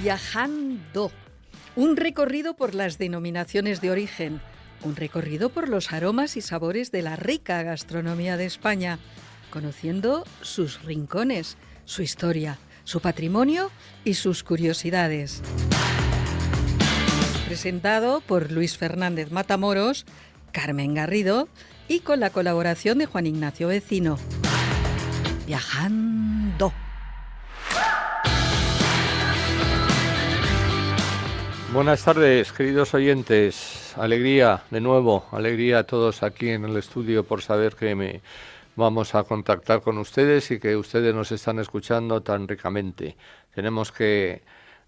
Viajando. Un recorrido por las denominaciones de origen. Un recorrido por los aromas y sabores de la rica gastronomía de España. Conociendo sus rincones, su historia, su patrimonio y sus curiosidades. Presentado por Luis Fernández Matamoros, Carmen Garrido y con la colaboración de Juan Ignacio Vecino. Viajando. Buenas tardes, queridos oyentes. Alegría, de nuevo, alegría a todos aquí en el estudio por saber que vamos a contactar con ustedes y que ustedes nos están escuchando tan ricamente. Tenemos que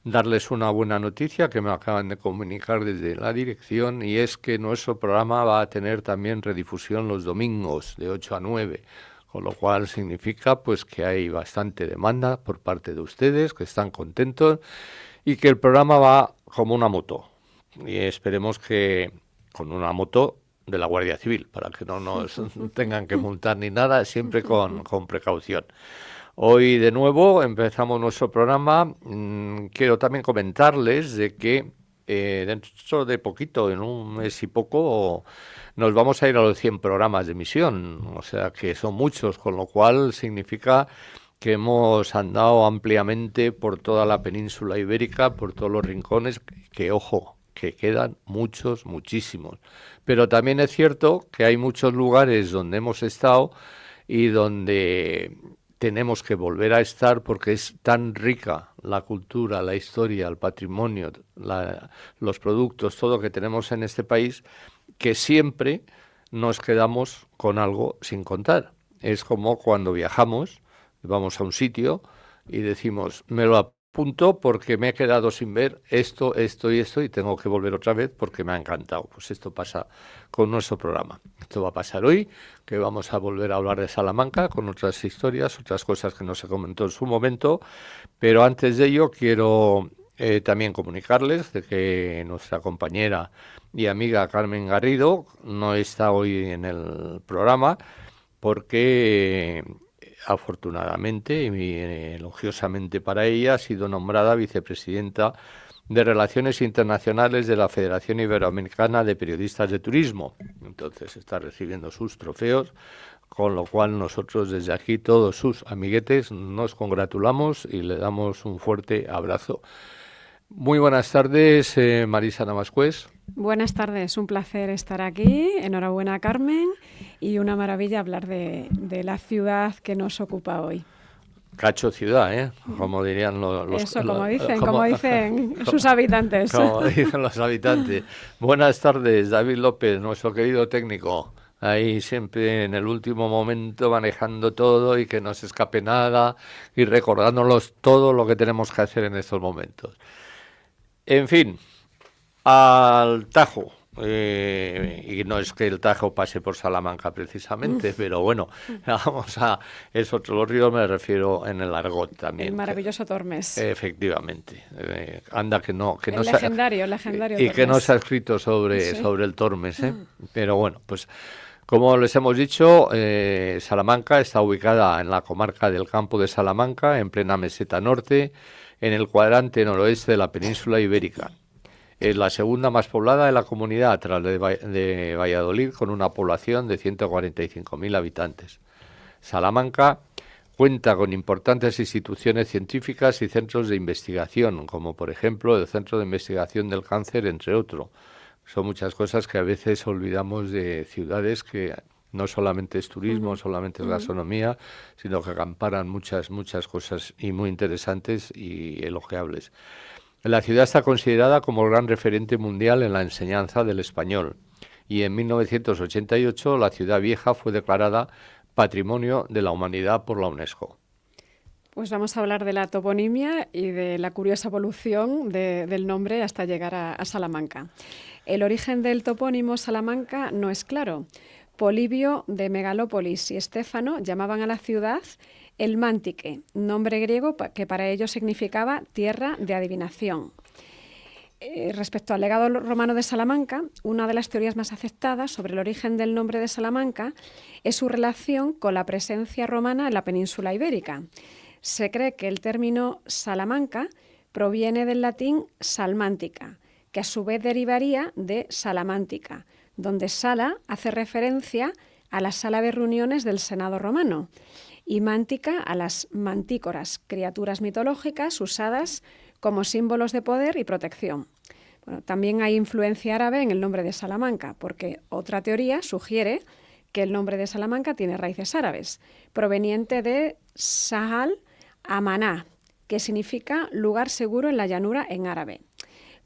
darles una buena noticia que me acaban de comunicar desde la dirección, y es que nuestro programa va a tener también redifusión los domingos de 8 a 9, con lo cual significa pues que hay bastante demanda por parte de ustedes, que están contentos y que el programa va como una moto. Y esperemos que con una moto de la Guardia Civil, para que no nos tengan que multar ni nada, siempre con precaución. Hoy de nuevo empezamos nuestro programa. Quiero también comentarles de que dentro de poquito, en un mes y poco, nos vamos a ir a los 100 programas de emisión. O sea que son muchos, con lo cual significa que hemos andado ampliamente por toda la península ibérica, por todos los rincones, que ojo, que quedan muchos, muchísimos. Pero también es cierto que hay muchos lugares donde hemos estado y donde tenemos que volver a estar porque es tan rica la cultura, la historia, el patrimonio, los productos, todo que tenemos en este país, que siempre nos quedamos con algo sin contar. Es como cuando viajamos, vamos a un sitio y decimos, me lo apunto porque me he quedado sin ver esto y esto y tengo que volver otra vez porque me ha encantado. Pues esto pasa con nuestro programa. Esto va a pasar hoy, que vamos a volver a hablar de Salamanca con otras historias, otras cosas que no se comentó en su momento, pero antes de ello quiero también comunicarles de que nuestra compañera y amiga Carmen Garrido no está hoy en el programa porque afortunadamente y elogiosamente para ella ha sido nombrada vicepresidenta de Relaciones Internacionales de la Federación Iberoamericana de Periodistas de Turismo. Entonces está recibiendo sus trofeos, con lo cual nosotros desde aquí, todos sus amiguetes, nos congratulamos y le damos un fuerte abrazo. Muy buenas tardes, Marisa Namascués. Buenas tardes, un placer estar aquí. Enhorabuena, Carmen, y una maravilla hablar de la ciudad que nos ocupa hoy. Cacho ciudad, como dirían los... Eso, como dicen sus habitantes. Como dicen los habitantes. Buenas tardes, David López, nuestro querido técnico. Ahí siempre en el último momento manejando todo y que no se escape nada y recordándonos todo lo que tenemos que hacer en estos momentos. En fin, al Tajo. Y no es que el Tajo pase por Salamanca precisamente, pero bueno, es otro río, me refiero en el argot también. El maravilloso Tormes. Efectivamente. Anda que no el legendario y Tormes. Que no se ha escrito sobre el Tormes, Pero bueno, pues como les hemos dicho, Salamanca está ubicada en la comarca del Campo de Salamanca, en plena meseta norte, en el cuadrante noroeste de la península ibérica. Es la segunda más poblada de la comunidad tras de Valladolid, con una población de 145.000 habitantes. Salamanca cuenta con importantes instituciones científicas y centros de investigación, como por ejemplo el Centro de Investigación del Cáncer, entre otros. Son muchas cosas que a veces olvidamos de ciudades que no solamente es turismo, solamente es gastronomía, sino que acamparan muchas cosas y muy interesantes y elogiables. La ciudad está considerada como gran referente mundial en la enseñanza del español y en 1988 la ciudad vieja fue declarada Patrimonio de la Humanidad por la UNESCO. Pues vamos a hablar de la toponimia y de la curiosa evolución del nombre hasta llegar a Salamanca. El origen del topónimo Salamanca no es claro. Polibio de Megalópolis y Estéfano llamaban a la ciudad el Mantique, nombre griego que para ellos significaba tierra de adivinación. Respecto al legado romano de Salamanca, una de las teorías más aceptadas sobre el origen del nombre de Salamanca es su relación con la presencia romana en la península ibérica. Se cree que el término Salamanca proviene del latín salmántica, que a su vez derivaría de salamántica, donde sala hace referencia a la sala de reuniones del Senado romano y mántica a las mantícoras, criaturas mitológicas usadas como símbolos de poder y protección. Bueno, también hay influencia árabe en el nombre de Salamanca, porque otra teoría sugiere que el nombre de Salamanca tiene raíces árabes, proveniente de Sahal Amaná, que significa lugar seguro en la llanura en árabe,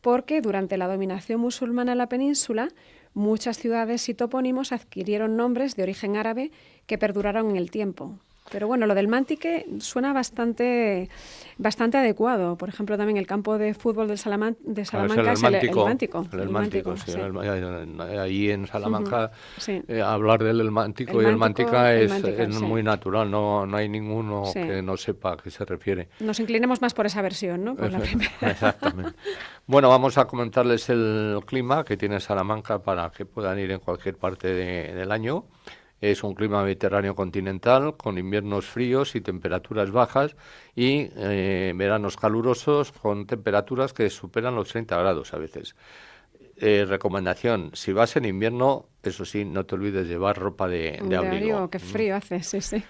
porque durante la dominación musulmana en la península, muchas ciudades y topónimos adquirieron nombres de origen árabe que perduraron en el tiempo. Pero bueno, lo del Mantique suena bastante adecuado. Por ejemplo, también el campo de fútbol de Salamanca es el Mántico. El Mántico, sí. Ahí en Salamanca, sí. Hablar del Mántico y el Mántica es muy natural. No hay ninguno que no sepa a qué se refiere. Nos inclinemos más por esa versión, ¿no? Por la primera. Exactamente. Bueno, vamos a comentarles el clima que tiene Salamanca para que puedan ir en cualquier parte del año. Es un clima mediterráneo continental con inviernos fríos y temperaturas bajas y veranos calurosos con temperaturas que superan los 30 grados a veces. Recomendación, si vas en invierno, eso sí, no te olvides llevar ropa de abrigo. Qué frío hace, sí.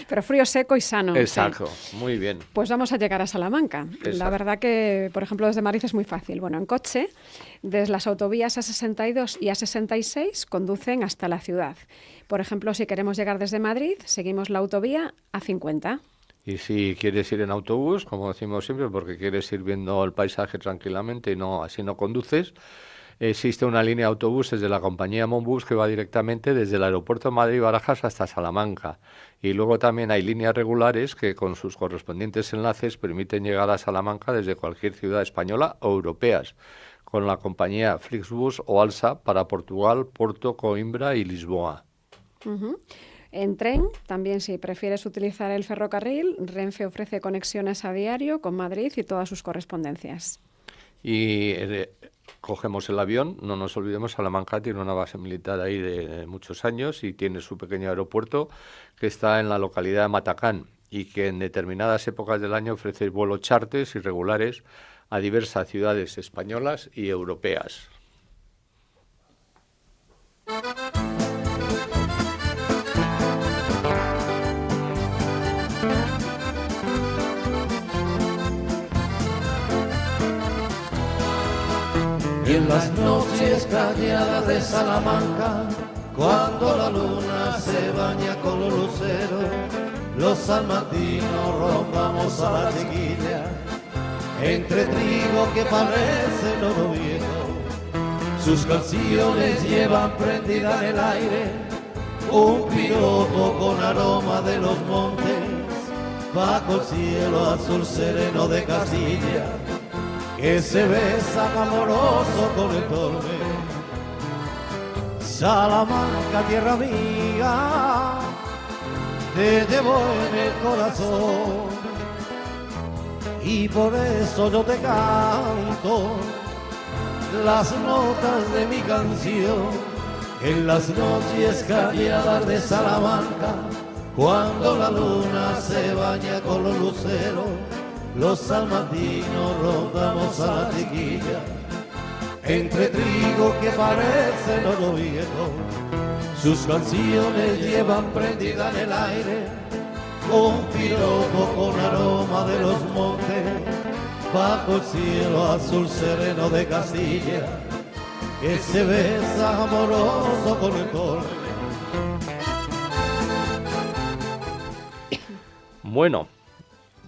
Pero frío seco y sano. Exacto, sí. Muy bien. Pues vamos a llegar a Salamanca. Exacto. La verdad que, por ejemplo, desde Madrid es muy fácil. Bueno, en coche, desde las autovías A62 y A66 conducen hasta la ciudad. Por ejemplo, si queremos llegar desde Madrid, seguimos la autovía A50. Y si quieres ir en autobús, como decimos siempre, porque quieres ir viendo el paisaje tranquilamente y así no conduces, existe una línea de autobuses de la compañía Monbus que va directamente desde el aeropuerto de Madrid-Barajas hasta Salamanca. Y luego también hay líneas regulares que con sus correspondientes enlaces permiten llegar a Salamanca desde cualquier ciudad española o europeas, con la compañía Flixbus o Alsa para Portugal, Porto, Coimbra y Lisboa. Uh-huh. En tren, también si prefieres utilizar el ferrocarril, Renfe ofrece conexiones a diario con Madrid y todas sus correspondencias. Y cogemos el avión, no nos olvidemos, Salamanca tiene una base militar ahí de muchos años y tiene su pequeño aeropuerto que está en la localidad de Matacán y que en determinadas épocas del año ofrece vuelos charters y regulares a diversas ciudades españolas y europeas. Y en las noches calladas de Salamanca, cuando la luna se baña con los luceros, los salmantinos rondamos a la chiquilla, entre trigo que parece oro viejo. Sus canciones llevan prendida en el aire un piropo con aroma de los montes, bajo el cielo azul sereno de Castilla, que se besa amoroso con el torbe. Salamanca, tierra mía, te llevo en el corazón y por eso yo te canto las notas de mi canción. En las noches calladas de Salamanca, cuando la luna se baña con los luceros, los salmantinos rondamos a la chiquilla, entre trigo que parece oro viejo. Sus canciones llevan prendida en el aire un piropo con aroma de los montes, bajo el cielo azul sereno de Castilla, que se besa amoroso con el torbe. Bueno,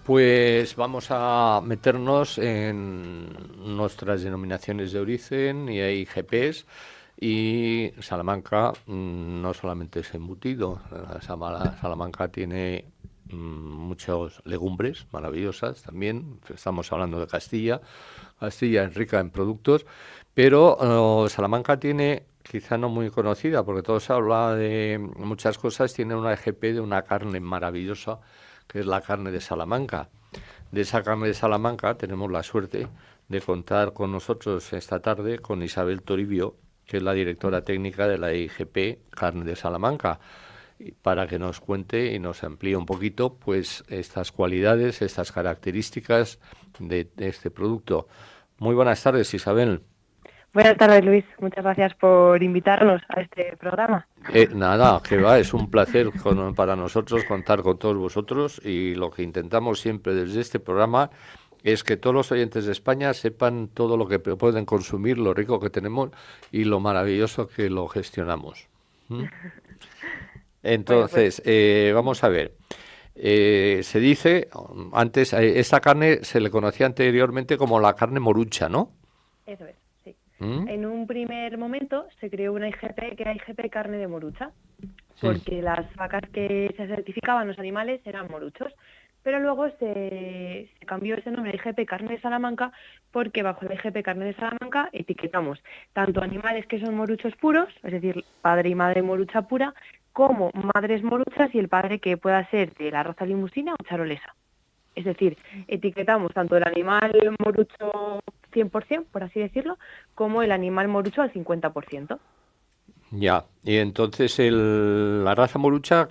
pues vamos a meternos en nuestras denominaciones de origen y hay IGPs. Y Salamanca no solamente es embutido, Salamanca tiene muchas legumbres maravillosas también. Estamos hablando de Castilla es rica en productos, pero Salamanca tiene, quizá no muy conocida, porque todo se habla de muchas cosas, tiene una IGP de una carne maravillosa, que es la carne de Salamanca. De esa carne de Salamanca tenemos la suerte de contar con nosotros esta tarde con Isabel Toribio, que es la directora técnica de la IGP Carne de Salamanca. para que nos cuente y nos amplíe un poquito pues estas cualidades, estas características de este producto. Muy buenas tardes, Isabel. Buenas tardes, Luis. Muchas gracias por invitarnos a este programa. Nada, que va, es un placer para nosotros contar con todos vosotros, y lo que intentamos siempre desde este programa es que todos los oyentes de España sepan todo lo que pueden consumir, lo rico que tenemos y lo maravilloso que lo gestionamos. ¿Mm? Entonces, vamos a ver. Se dice, antes, esta carne se le conocía anteriormente como la carne morucha, ¿no? Eso es, sí. ¿Mm? En un primer momento se creó una IGP, que era IGP carne de morucha, porque las vacas que se certificaban, los animales, eran moruchos. Pero luego se cambió ese nombre a IGP carne de Salamanca, porque bajo la IGP carne de Salamanca etiquetamos tanto animales que son moruchos puros, es decir, padre y madre morucha pura, como madres moruchas y el padre que pueda ser de la raza limusina o charolesa. Es decir, etiquetamos tanto el animal morucho 100%, por así decirlo, como el animal morucho al 50%. Ya, y entonces la raza morucha,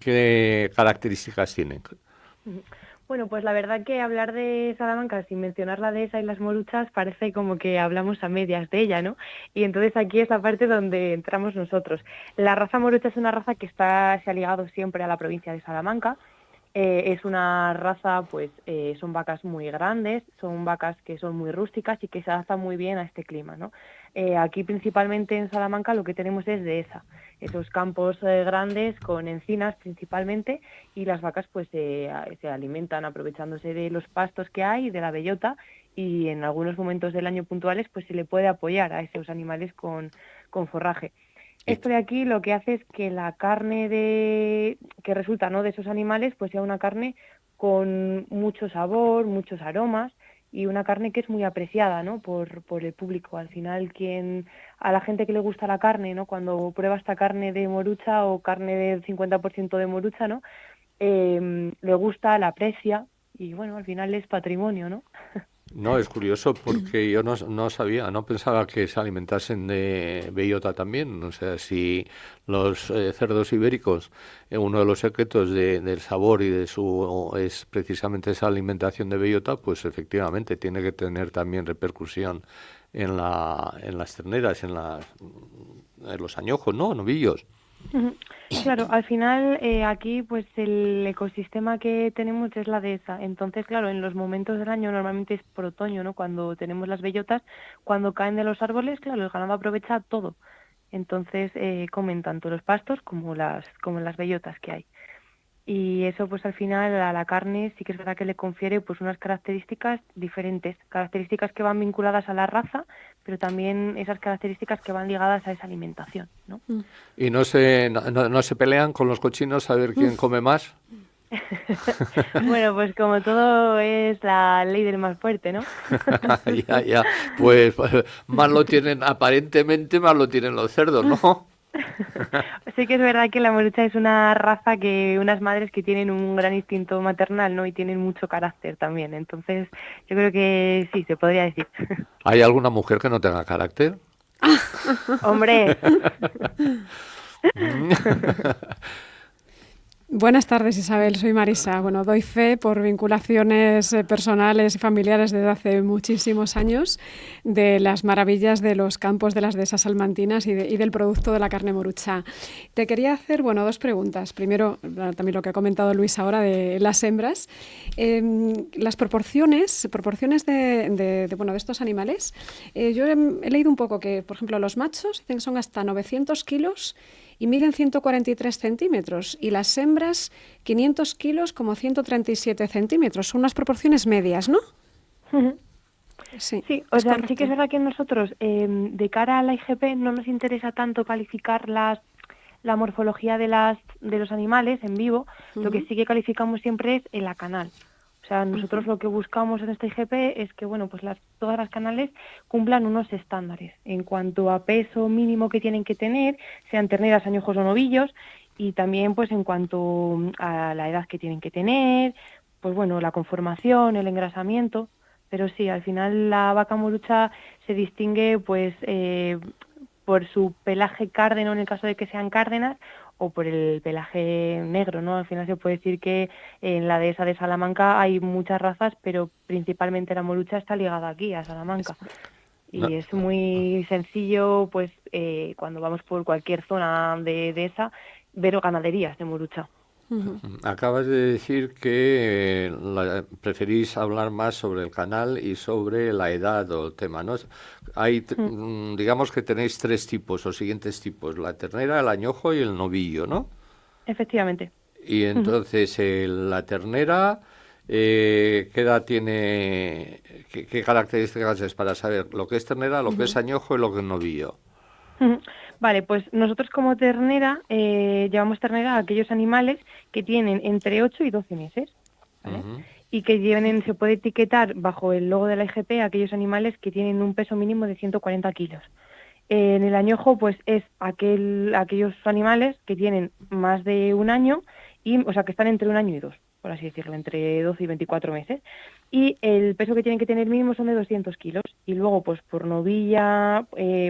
¿qué características tiene? Bueno, pues la verdad que hablar de Salamanca sin mencionar la dehesa y las moruchas parece como que hablamos a medias de ella, ¿no? Y entonces aquí es la parte donde entramos nosotros. La raza morucha es una raza que se ha ligado siempre a la provincia de Salamanca. Es una raza, pues son vacas muy grandes, son vacas que son muy rústicas y que se adaptan muy bien a este clima, ¿no? Aquí principalmente en Salamanca lo que tenemos es dehesa, esos campos grandes con encinas principalmente, y las vacas pues se alimentan aprovechándose de los pastos que hay, de la bellota, y en algunos momentos del año puntuales pues se le puede apoyar a esos animales con forraje. Esto de aquí lo que hace es que la carne que resulta, ¿no?, de esos animales pues sea una carne con mucho sabor, muchos aromas, y una carne que es muy apreciada, ¿no?, por el público. Al final, a la gente que le gusta la carne, ¿no?, cuando prueba esta carne de morucha o carne del 50% de morucha, ¿no?, le gusta, la aprecia, y bueno, al final es patrimonio, ¿no? No, es curioso porque yo no sabía, no pensaba que se alimentasen de bellota también. O sea, si los cerdos ibéricos, uno de los secretos del sabor y es precisamente esa alimentación de bellota, pues efectivamente tiene que tener también repercusión en las terneras, en los añojos, ¿no? Novillos. Claro, al final aquí pues el ecosistema que tenemos es la dehesa. Entonces, claro, en los momentos del año, normalmente es por otoño, ¿no?, cuando tenemos las bellotas, cuando caen de los árboles, claro, el ganado aprovecha todo. Entonces comen tanto los pastos como las bellotas que hay. Y eso pues al final a la carne sí que es verdad que le confiere pues unas características diferentes, características que van vinculadas a la raza, pero también esas características que van ligadas a esa alimentación, ¿no? ¿Y no se pelean con los cochinos a ver quién come más? Bueno, pues como todo es la ley del más fuerte, ¿no? Ya. Pues aparentemente más lo tienen los cerdos, ¿no? Sí que es verdad que la morucha es una raza unas madres que tienen un gran instinto maternal, ¿no? Y tienen mucho carácter también. Entonces, yo creo que sí, se podría decir. ¿Hay alguna mujer que no tenga carácter? ¡Hombre! Buenas tardes, Isabel. Soy Marisa. Bueno, doy fe por vinculaciones personales y familiares desde hace muchísimos años de las maravillas de los campos de las dehesas salmantinas y del producto de la carne morucha. Te quería hacer, dos preguntas. Primero, también lo que ha comentado Luis ahora de las hembras. Las proporciones de estos animales. Yo he leído un poco que, por ejemplo, los machos dicen que son hasta 900 kilos y miden 143 centímetros, y las hembras 500 kilos como 137 centímetros. Son unas proporciones medias, ¿no? Sí, o sea, sí que es verdad que nosotros, de cara a la IGP, no nos interesa tanto calificar la morfología de los animales en vivo. Lo que sí que calificamos siempre es la canal. O sea, nosotros lo que buscamos en esta IGP es que, pues todas las canales cumplan unos estándares en cuanto a peso mínimo que tienen que tener, sean terneras, añojos o novillos, y también pues en cuanto a la edad que tienen que tener, pues la conformación, el engrasamiento. Pero sí, al final la vaca morucha se distingue pues por su pelaje cárdeno en el caso de que sean cárdenas, o por el pelaje negro, ¿no? Al final se puede decir que en la dehesa de Salamanca hay muchas razas, pero principalmente la molucha está ligada aquí, a Salamanca. No, Y es muy sencillo, pues, cuando vamos por cualquier zona de esa, ver ganaderías de molucha. acabas de decir que preferís hablar más sobre el canal y sobre la edad o el tema, ¿no? Hay, digamos que tenéis 3 tipos o siguientes tipos, la ternera, el añojo y el novillo, ¿no? Efectivamente. Y entonces la ternera, ¿qué edad tiene, qué características es para saber lo que es ternera, lo que es añojo y lo que es novillo? Vale, pues nosotros como ternera llevamos ternera a aquellos animales que tienen entre 8 y 12 meses, ¿vale? Y que se puede etiquetar bajo el logo de la IGP a aquellos animales que tienen un peso mínimo de 140 kilos. En el añojo, pues es aquellos animales que tienen más de un año, o sea, que están entre un año y 2, por así decirlo, entre 12 y 24 meses. Y el peso que tienen que tener mínimo son de 200 kilos. Y luego, pues por novilla,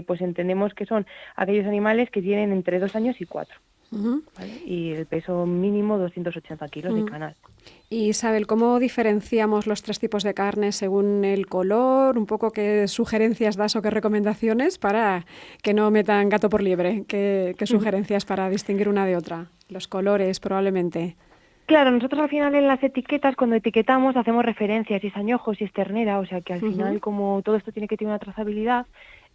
pues entendemos que son aquellos animales que tienen entre 2 años y 4. ¿Vale? Y el peso mínimo 280 kilos de canal. Y Isabel, ¿cómo diferenciamos los 3 tipos de carne según el color? Un poco qué sugerencias das o qué recomendaciones para que no metan gato por liebre. ¿Qué sugerencias para distinguir una de otra? Los colores, probablemente. Claro, nosotros al final en las etiquetas, cuando etiquetamos, hacemos referencias, si es añojo, si es ternera, o sea que al final, como todo esto tiene que tener una trazabilidad,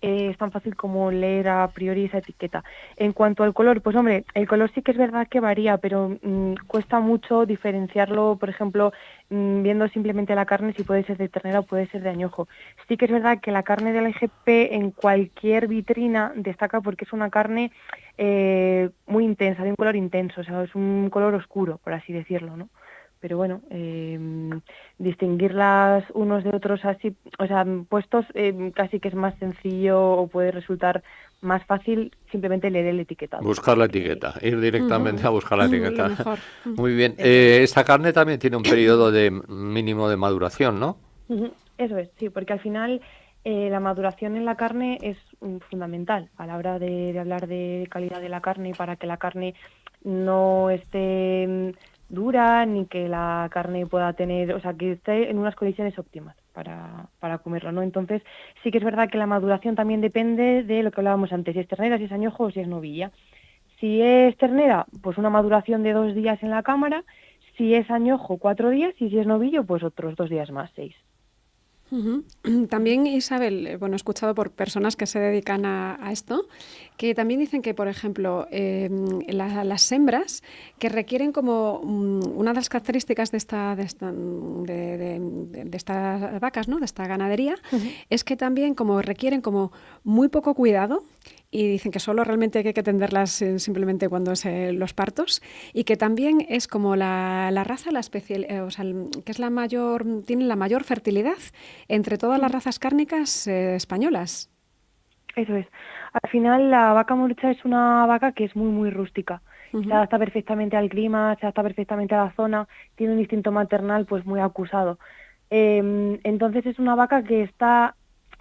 es tan fácil como leer a priori esa etiqueta. En cuanto al color, pues hombre, el color sí que es verdad que varía, pero cuesta mucho diferenciarlo, por ejemplo, viendo simplemente la carne, si puede ser de ternera o puede ser de añojo. Sí que es verdad que la carne de la IGP en cualquier vitrina destaca porque es una carne muy intensa, de un color intenso, o sea, es un color oscuro, por así decirlo, ¿no? Pero bueno, distinguirlas unos de otros así, o sea, puestos casi que es más sencillo o puede resultar más fácil simplemente leer el etiquetado. Buscar la etiqueta, ir directamente a buscar la etiqueta. Lo mejor. Muy bien. Esta carne también tiene un periodo de mínimo de maduración, ¿no? Eso es, sí, porque al final la maduración en la carne es fundamental a la hora de hablar de calidad de la carne y para que la carne no esté dura ni que la carne pueda tener, o sea, que esté en unas condiciones óptimas para comerlo, ¿no? Entonces sí que es verdad que la maduración también depende de lo que hablábamos antes, si es ternera, si es añojo o si es novilla. Si es ternera, pues una maduración de 2 días en la cámara, si es añojo 4 días y si es novillo, pues otros 2 días más, 6. También, Isabel, bueno, he escuchado por personas que se dedican a esto, que también dicen que, por ejemplo, las hembras que requieren como una de las características de estas vacas, ¿no? De esta ganadería, es que también como requieren como muy poco cuidado. Y dicen que solo realmente hay que atenderlas simplemente cuando es los partos y que también es como la raza, la especie, o sea, que es la mayor, tiene la mayor fertilidad entre todas las razas cárnicas españolas. Eso es. Al final la vaca molucha es una vaca que es muy, muy rústica. Se adapta perfectamente al clima, se adapta perfectamente a la zona, tiene un instinto maternal pues muy acusado. Entonces es una vaca que está,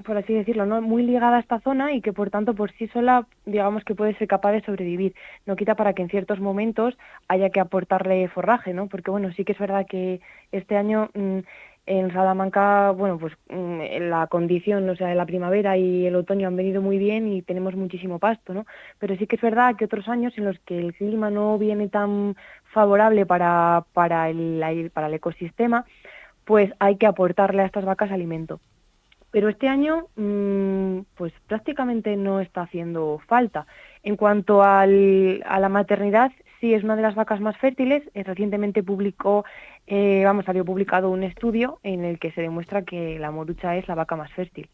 por así decirlo, ¿no? Muy ligada a esta zona y que por tanto por sí sola, digamos que puede ser capaz de sobrevivir. No quita para que en ciertos momentos haya que aportarle forraje, ¿no? Porque bueno, sí que es verdad que este año en Salamanca, bueno, pues la condición, o sea, la primavera y el otoño han venido muy bien y tenemos muchísimo pasto, ¿no? Pero sí que es verdad que otros años en los que el clima no viene tan favorable para el ecosistema, pues hay que aportarle a estas vacas alimento. Pero este año, pues prácticamente no está haciendo falta. En cuanto a la maternidad, sí es una de las vacas más fértiles. Recientemente salió publicado un estudio en el que se demuestra que la morucha es la vaca más fértil.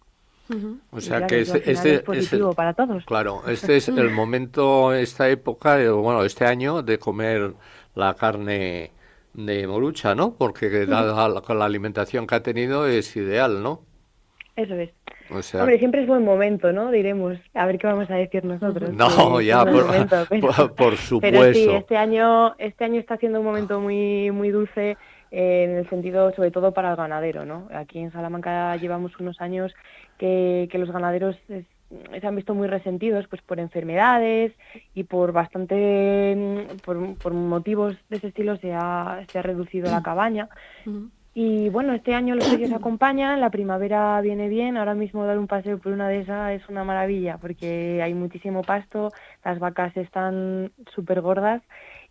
O sea claro, que es positivo para todos. Claro, este es el momento, esta época, bueno, este año de comer la carne de morucha, ¿no? Porque con la alimentación que ha tenido es ideal, ¿no? Eso es. O sea, hombre, siempre es buen momento, ¿no? Diremos, a ver qué vamos a decir nosotros. no, ya, por supuesto. Pero sí, este año está siendo un momento muy, muy dulce en el sentido, sobre todo para el ganadero, ¿no? Aquí en Salamanca llevamos unos años que los ganaderos se han visto muy resentidos pues por enfermedades y por por motivos de ese estilo se ha reducido la cabaña. Y bueno, este año los precios acompañan, la primavera viene bien, ahora mismo dar un paseo por una dehesa es una maravilla porque hay muchísimo pasto, las vacas están súper gordas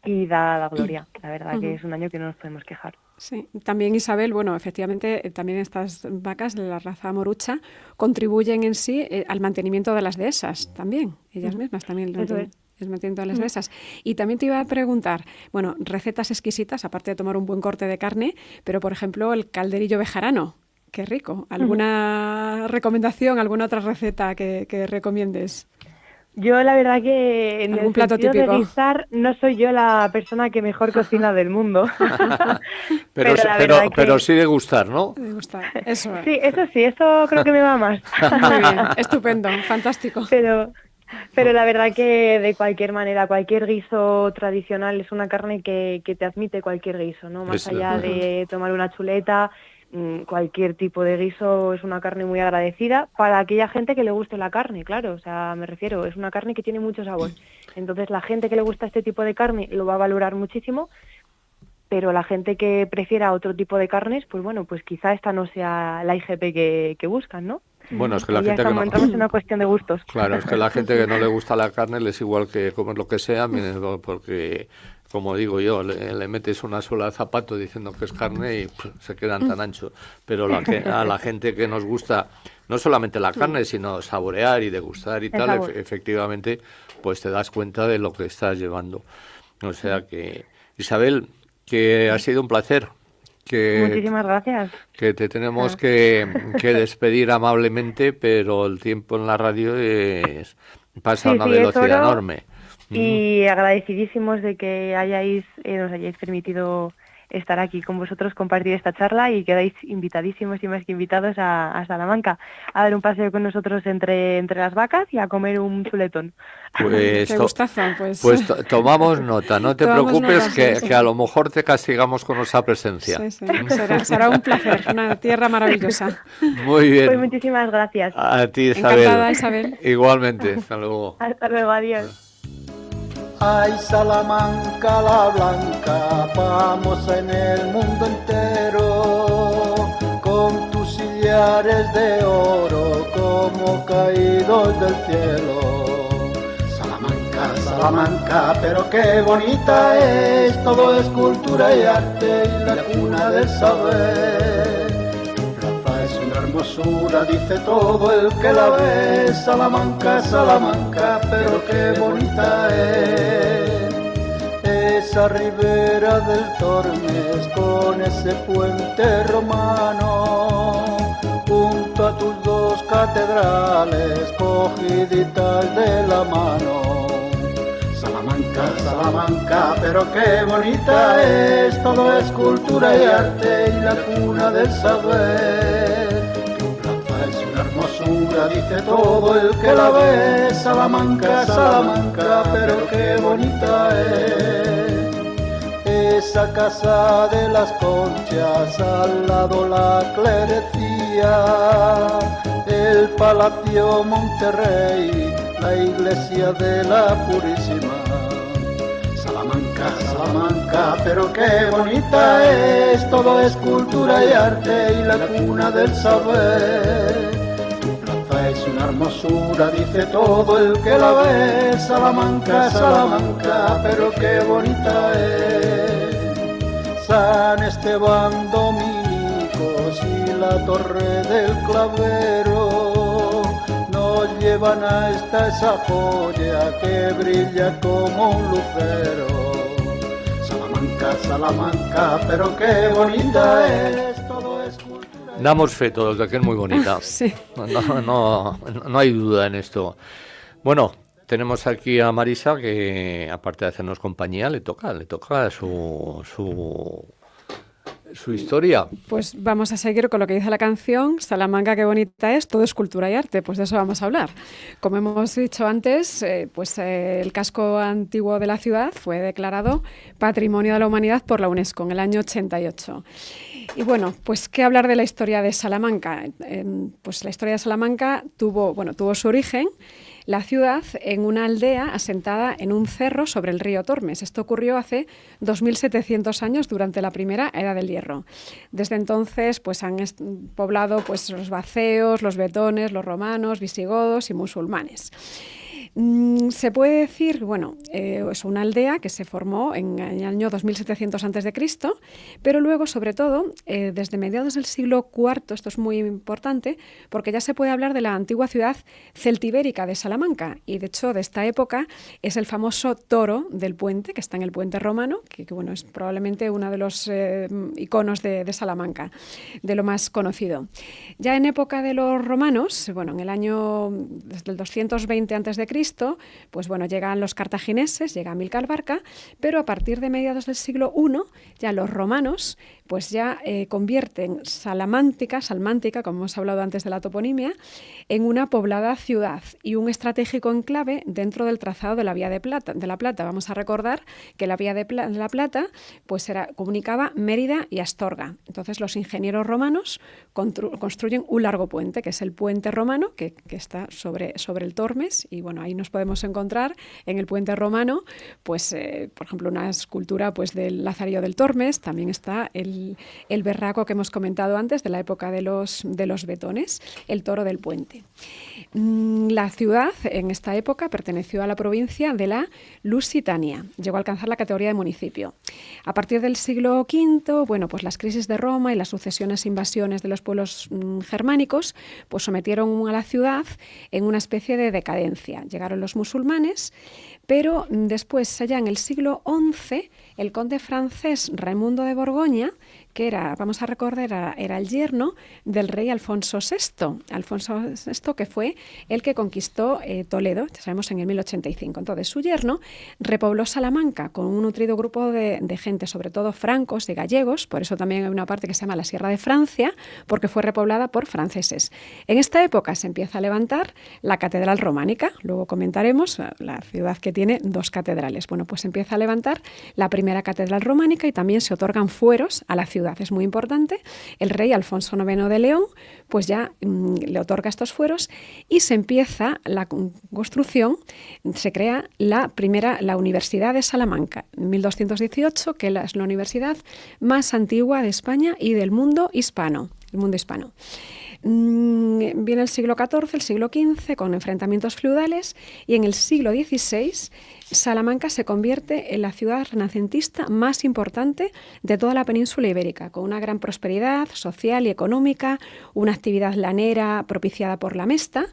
y da la gloria. La verdad que es un año que no nos podemos quejar. Sí, también Isabel, bueno, efectivamente, también estas vacas de la raza morucha contribuyen en sí al mantenimiento de las dehesas, también, ellas mismas también mantienen todas las dehesas. Y también te iba a preguntar, bueno, recetas exquisitas, aparte de tomar un buen corte de carne, pero por ejemplo el calderillo bejarano, qué rico. ¿Alguna recomendación, alguna otra receta que recomiendes? Yo la verdad que en el plato sentido típico de guisar no soy yo la persona que mejor cocina del mundo. pero sí de gustar, ¿no? De gustar, eso. Sí, eso creo que me va más. Muy bien, estupendo, fantástico. Pero la verdad que de cualquier manera, cualquier guiso tradicional es una carne que te admite cualquier guiso, ¿no? Más allá de tomar una chuleta, cualquier tipo de guiso es una carne muy agradecida para aquella gente que le guste la carne, claro, o sea, me refiero, es una carne que tiene mucho sabor. Entonces la gente que le gusta este tipo de carne lo va a valorar muchísimo, pero la gente que prefiera otro tipo de carnes, pues bueno, pues quizá esta no sea la IGP que buscan, ¿no? Bueno, es que la gente entramos en una cuestión de gustos. Claro, es que la gente que no le gusta la carne le es igual que comer lo que sea, porque, como digo yo, le metes una suela al zapato diciendo que es carne y se quedan tan anchos. Pero a la gente que nos gusta no solamente la carne, sino saborear y degustar y tal, efectivamente, pues te das cuenta de lo que estás llevando. O sea que, Isabel, que ha sido un placer. Muchísimas gracias. Que te tenemos que despedir amablemente, pero el tiempo en la radio pasa a una velocidad enorme. Y agradecidísimos de que nos hayáis permitido estar aquí con vosotros, compartir esta charla y quedáis invitadísimos y más que invitados a Salamanca a dar un paseo con nosotros entre las vacas y a comer un chuletón. Pues, qué gustazo, pues tomamos nota, no te preocupes que a lo mejor te castigamos con nuestra presencia. Sí. Será un placer, una tierra maravillosa. Muy bien. Pues muchísimas gracias. A ti, Isabel. Encantada, Isabel. Igualmente, hasta luego. Hasta luego, adiós. Ay, Salamanca la blanca, famosa en el mundo entero, con tus sillares de oro como caídos del cielo. Salamanca, Salamanca, pero qué bonita es, todo es cultura y arte y la cuna del saber. Plaza es una hermosura, dice todo el que la ve. Salamanca, Salamanca, pero qué bonita es. Esa ribera del Tormes con ese puente romano, junto a tus dos catedrales cogiditas de la mano. Salamanca, Salamanca, pero qué bonita es, todo es cultura y arte y la cuna del saber. Tu plaza es una hermosura, dice todo el que la ve. Salamanca, Salamanca, pero qué bonita es. Esa casa de las Conchas, al lado la clerecía, el Palacio Monterrey, la iglesia de la Purísima. Salamanca, Salamanca, pero qué bonita es, todo es cultura y arte y la cuna del saber. Tu plaza es una hermosura, dice todo el que la ve. Salamanca, Salamanca, pero qué bonita es. San Esteban, dominicos y la Torre del Clavero nos llevan a esa joya que brilla como un lucero. Salamanca, Salamanca, pero qué bonita es, todo es cultura. Damos fe todos de que es muy bonita. Sí. No hay duda en esto. Bueno, tenemos aquí a Marisa que, aparte de hacernos compañía, le toca su historia. Pues vamos a seguir con lo que dice la canción, Salamanca qué bonita es, todo es cultura y arte, pues de eso vamos a hablar. Como hemos dicho antes, el casco antiguo de la ciudad fue declarado Patrimonio de la Humanidad por la UNESCO en el año 88. Y bueno, pues ¿qué hablar de la historia de Salamanca? Pues la historia de Salamanca tuvo su origen, la ciudad, en una aldea asentada en un cerro sobre el río Tormes. Esto ocurrió hace 2.700 años, durante la primera Edad del Hierro. Desde entonces pues han poblado pues los vaceos, los betones, los romanos, visigodos y musulmanes. Se puede decir, es una aldea que se formó en el año 2700 a.C., pero luego, sobre todo, desde mediados del siglo IV, esto es muy importante, porque ya se puede hablar de la antigua ciudad celtibérica de Salamanca, y de hecho de esta época es el famoso toro del puente, que está en el puente romano, que es probablemente uno de los iconos de Salamanca, de lo más conocido. Ya en época de los romanos, en el año desde el 220 a.C., pues llegan los cartagineses, llega Amílcar Barca, pero a partir de mediados del siglo I, ya los romanos pues ya convierten Salmántica, como hemos hablado antes de la toponimia, en una poblada ciudad y un estratégico enclave dentro del trazado de la Vía de la Plata. Vamos a recordar que la Vía de la Plata pues comunicaba Mérida y Astorga. Entonces los ingenieros romanos construyen un largo puente, que es el puente romano, que está sobre el Tormes, y ahí nos podemos encontrar en el puente romano, pues por ejemplo, una escultura pues del Lazarillo del Tormes. También está el berraco que hemos comentado antes, de la época de los betones, el toro del puente. La ciudad en esta época perteneció a la provincia de la Lusitania, llegó a alcanzar la categoría de municipio. A partir del siglo V, pues las crisis de Roma y las sucesiones e invasiones de los pueblos germánicos pues sometieron a la ciudad en una especie de decadencia. Llegaron los musulmanes, pero después, allá en el siglo XI, el conde francés Raimundo de Borgoña, que era, vamos a recordar, era el yerno del rey Alfonso VI. Alfonso VI, que fue el que conquistó Toledo, ya sabemos, en el 1085. Entonces, su yerno repobló Salamanca con un nutrido grupo de gente, sobre todo francos y gallegos. Por eso también hay una parte que se llama la Sierra de Francia, porque fue repoblada por franceses. En esta época se empieza a levantar la catedral románica. Luego comentaremos la ciudad que tiene 2 catedrales. Pues se empieza a levantar la primera catedral románica y también se otorgan fueros a la ciudad. Es muy importante. El rey Alfonso IX de León pues ya le otorga estos fueros y se empieza la construcción, se crea la Universidad de Salamanca en 1218, que es la universidad más antigua de España y del mundo hispano. Viene el siglo XIV, el siglo XV, con enfrentamientos feudales, y en el siglo XVI Salamanca se convierte en la ciudad renacentista más importante de toda la península ibérica, con una gran prosperidad social y económica, una actividad lanera propiciada por la Mesta.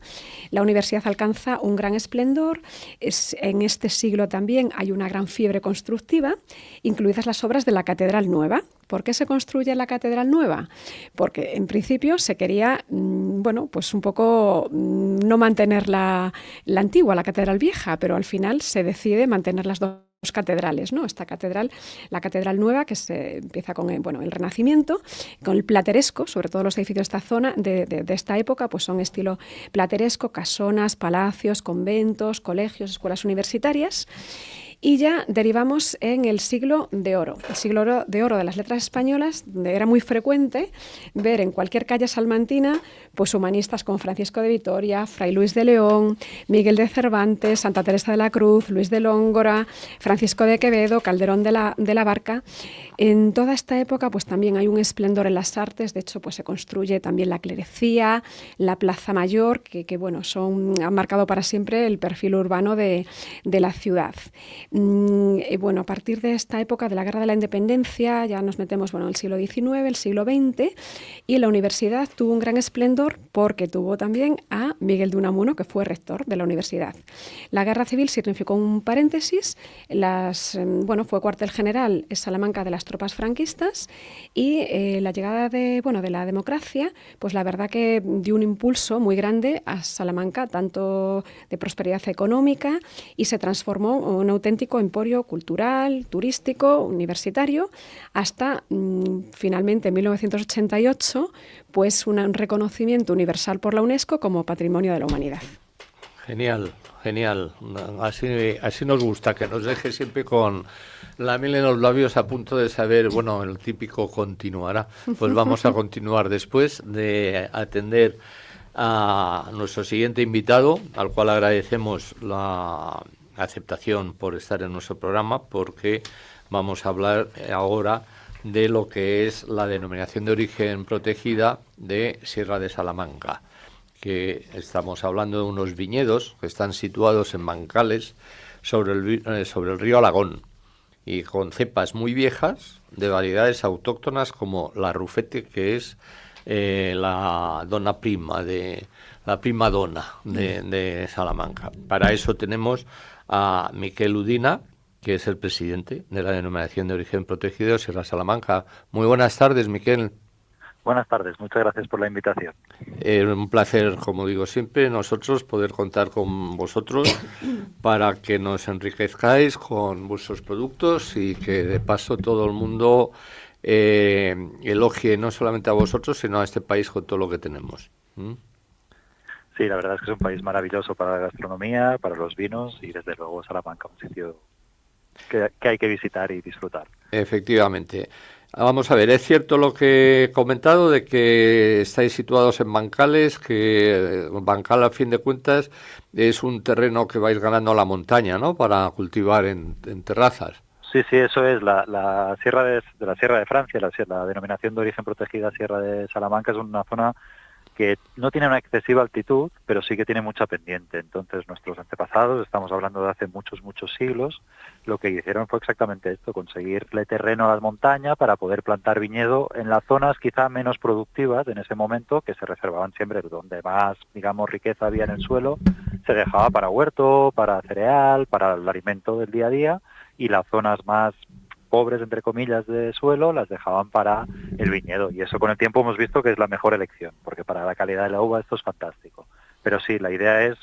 La universidad alcanza un gran esplendor. En este siglo también hay una gran fiebre constructiva, incluidas las obras de la Catedral Nueva. ¿Por qué se construye la Catedral Nueva? Porque en principio se quería, pues un poco no mantener la antigua, la Catedral Vieja, pero al final se decide mantener las dos catedrales, ¿no? Esta catedral, la Catedral Nueva, que se empieza con el Renacimiento, con el plateresco. Sobre todo los edificios de esta zona, de esta época, pues son estilo plateresco, casonas, palacios, conventos, colegios, escuelas universitarias. Y ya derivamos en el siglo de oro. El siglo de oro de las letras españolas, donde era muy frecuente ver en cualquier calle salmantina pues humanistas como Francisco de Vitoria, Fray Luis de León, Miguel de Cervantes, Santa Teresa de la Cruz, Luis de Góngora, Francisco de Quevedo, Calderón de la Barca. En toda esta época pues también hay un esplendor en las artes. De hecho, pues se construye también la clerecía, la Plaza Mayor, que han marcado para siempre el perfil urbano de la ciudad. A partir de esta época de la Guerra de la Independencia ya nos metemos en el siglo XIX, el siglo XX, y la universidad tuvo un gran esplendor porque tuvo también a Miguel de Unamuno, que fue rector de la universidad. La Guerra Civil significó un paréntesis, fue cuartel general en Salamanca de las tropas franquistas, y la llegada de la democracia, pues la verdad que dio un impulso muy grande a Salamanca, tanto de prosperidad económica, y se transformó en un auténtico auténtico emporio cultural, turístico, universitario, hasta finalmente en 1988, pues un reconocimiento universal por la UNESCO como Patrimonio de la Humanidad. Genial, genial. Así nos gusta, que nos deje siempre con la miel en los labios a punto de saber, bueno, el típico continuará. Pues vamos a continuar después de atender a nuestro siguiente invitado, al cual agradecemos la aceptación por estar en nuestro programa, porque vamos a hablar ahora de lo que es la denominación de origen protegida de Sierra de Salamanca, que estamos hablando de unos viñedos que están situados en bancales sobre el río Alagón, y con cepas muy viejas de variedades autóctonas como la Rufete, que es la prima donna de Salamanca. Para eso tenemos a Miquel Udina, que es el presidente de la denominación de origen protegido Sierra Salamanca. Muy buenas tardes, Miquel. Buenas tardes, muchas gracias por la invitación. Un placer, como digo siempre, nosotros poder contar con vosotros para que nos enriquezcáis con vuestros productos y que de paso todo el mundo elogie no solamente a vosotros, sino a este país con todo lo que tenemos. Sí, la verdad es que es un país maravilloso para la gastronomía, para los vinos y desde luego Salamanca, un sitio que hay que visitar y disfrutar. Efectivamente. Vamos a ver, es cierto lo que he comentado de que estáis situados en bancales, que bancal a fin de cuentas es un terreno que vais ganando a la montaña, ¿no?, para cultivar en terrazas. Sí, eso es. La Sierra de la Sierra de Francia, la denominación de origen protegida Sierra de Salamanca, es una zona que no tiene una excesiva altitud, pero sí que tiene mucha pendiente. Entonces nuestros antepasados, estamos hablando de hace muchos siglos, lo que hicieron fue exactamente esto, conseguirle terreno a la montaña para poder plantar viñedo en las zonas quizá menos productivas en ese momento, que se reservaban siempre donde más, digamos, riqueza había en el suelo, se dejaba para huerto, para cereal, para el alimento del día a día, y las zonas más pobres, entre comillas, de suelo, las dejaban para el viñedo. Y eso con el tiempo hemos visto que es la mejor elección, porque para la calidad de la uva esto es fantástico. Pero sí, la idea es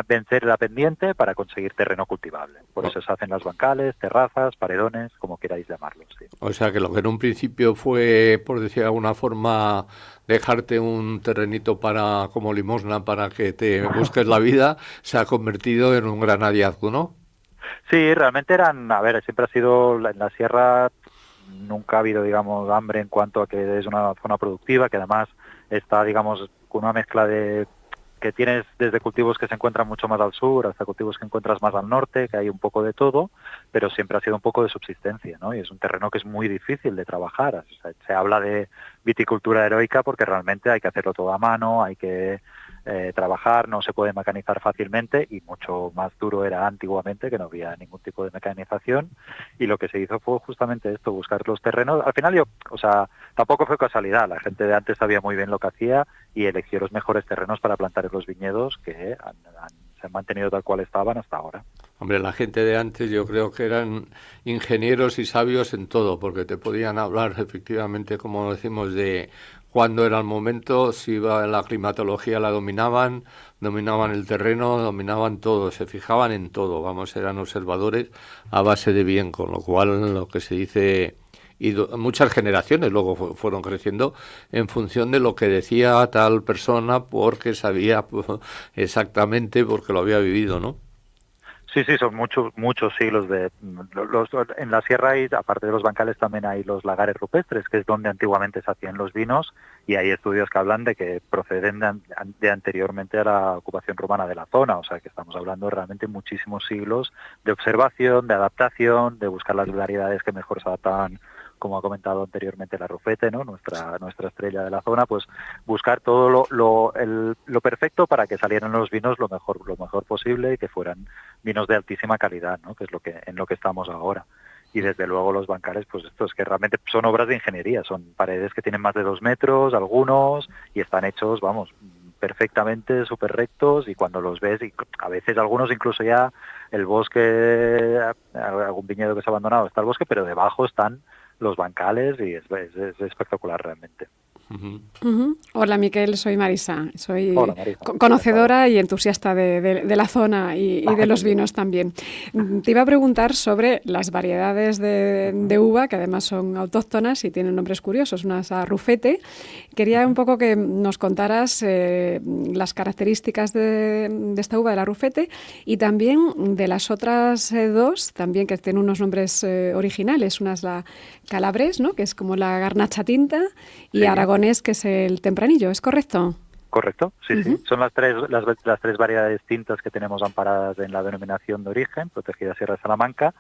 vencer la pendiente para conseguir terreno cultivable. Por eso se hacen las bancales, terrazas, paredones, como queráis llamarlos. Sí. O sea que lo que en un principio fue, por decir de alguna forma, dejarte un terrenito como limosna para que te busques la vida, se ha convertido en un gran hallazgo, ¿no? Sí, realmente siempre ha sido en la sierra, nunca ha habido, digamos, hambre en cuanto a que es una zona productiva, que además está, digamos, con una mezcla de que tienes desde cultivos que se encuentran mucho más al sur hasta cultivos que encuentras más al norte, que hay un poco de todo, pero siempre ha sido un poco de subsistencia, ¿no? Y es un terreno que es muy difícil de trabajar. O sea, se habla de viticultura heroica porque realmente hay que hacerlo todo a mano, hay que trabajar, no se puede mecanizar fácilmente, y mucho más duro era antiguamente, que no había ningún tipo de mecanización, y lo que se hizo fue justamente esto, buscar los terrenos. Al final tampoco fue casualidad, la gente de antes sabía muy bien lo que hacía y eligió los mejores terrenos para plantar en los viñedos, que se han mantenido tal cual estaban hasta ahora. Hombre, la gente de antes yo creo que eran ingenieros y sabios en todo, porque te podían hablar efectivamente, como decimos, de cuándo era el momento, si iba la climatología la dominaban el terreno, dominaban todo, se fijaban en todo, eran observadores a base de bien, con lo cual lo que se dice, y muchas generaciones luego fueron creciendo en función de lo que decía tal persona, porque sabía exactamente, porque lo había vivido, ¿no? Sí, son muchos siglos en la sierra hay, aparte de los bancales, también hay los lagares rupestres, que es donde antiguamente se hacían los vinos, y hay estudios que hablan de que proceden de anteriormente a la ocupación romana de la zona, o sea que estamos hablando realmente muchísimos siglos de observación, de adaptación, de buscar las variedades que mejor se adaptaban, como ha comentado anteriormente la Rufete, ¿no? Nuestra estrella de la zona, pues buscar todo lo perfecto para que salieran los vinos lo mejor posible y que fueran vinos de altísima calidad, ¿no? Que es en lo que estamos ahora. Y desde luego los bancales, pues esto es que realmente son obras de ingeniería, son paredes que tienen más de 2 metros, algunos, y están hechos, perfectamente, súper rectos, y cuando los ves, y a veces algunos incluso ya el bosque, algún viñedo que se ha abandonado, está el bosque, pero debajo están los bancales, y es espectacular realmente. Hola, Miquel, soy Marisa. Soy Hola, Marisa. Conocedora y entusiasta de la zona y de los vinos también. Te iba a preguntar sobre las variedades de uva, que además son autóctonas y tienen nombres curiosos. Una es a Rufete. Quería un poco que nos contaras las características de esta uva, de la Rufete, y también de las otras dos, también que tienen unos nombres originales. Una es la Calabres, ¿no?, que es como la garnacha tinta, y Sí. Aragonés, que es el tempranillo, ¿es correcto? Correcto, sí. Son las tres variedades tintas que tenemos amparadas en la denominación de origen, protegida Sierra de Salamanca,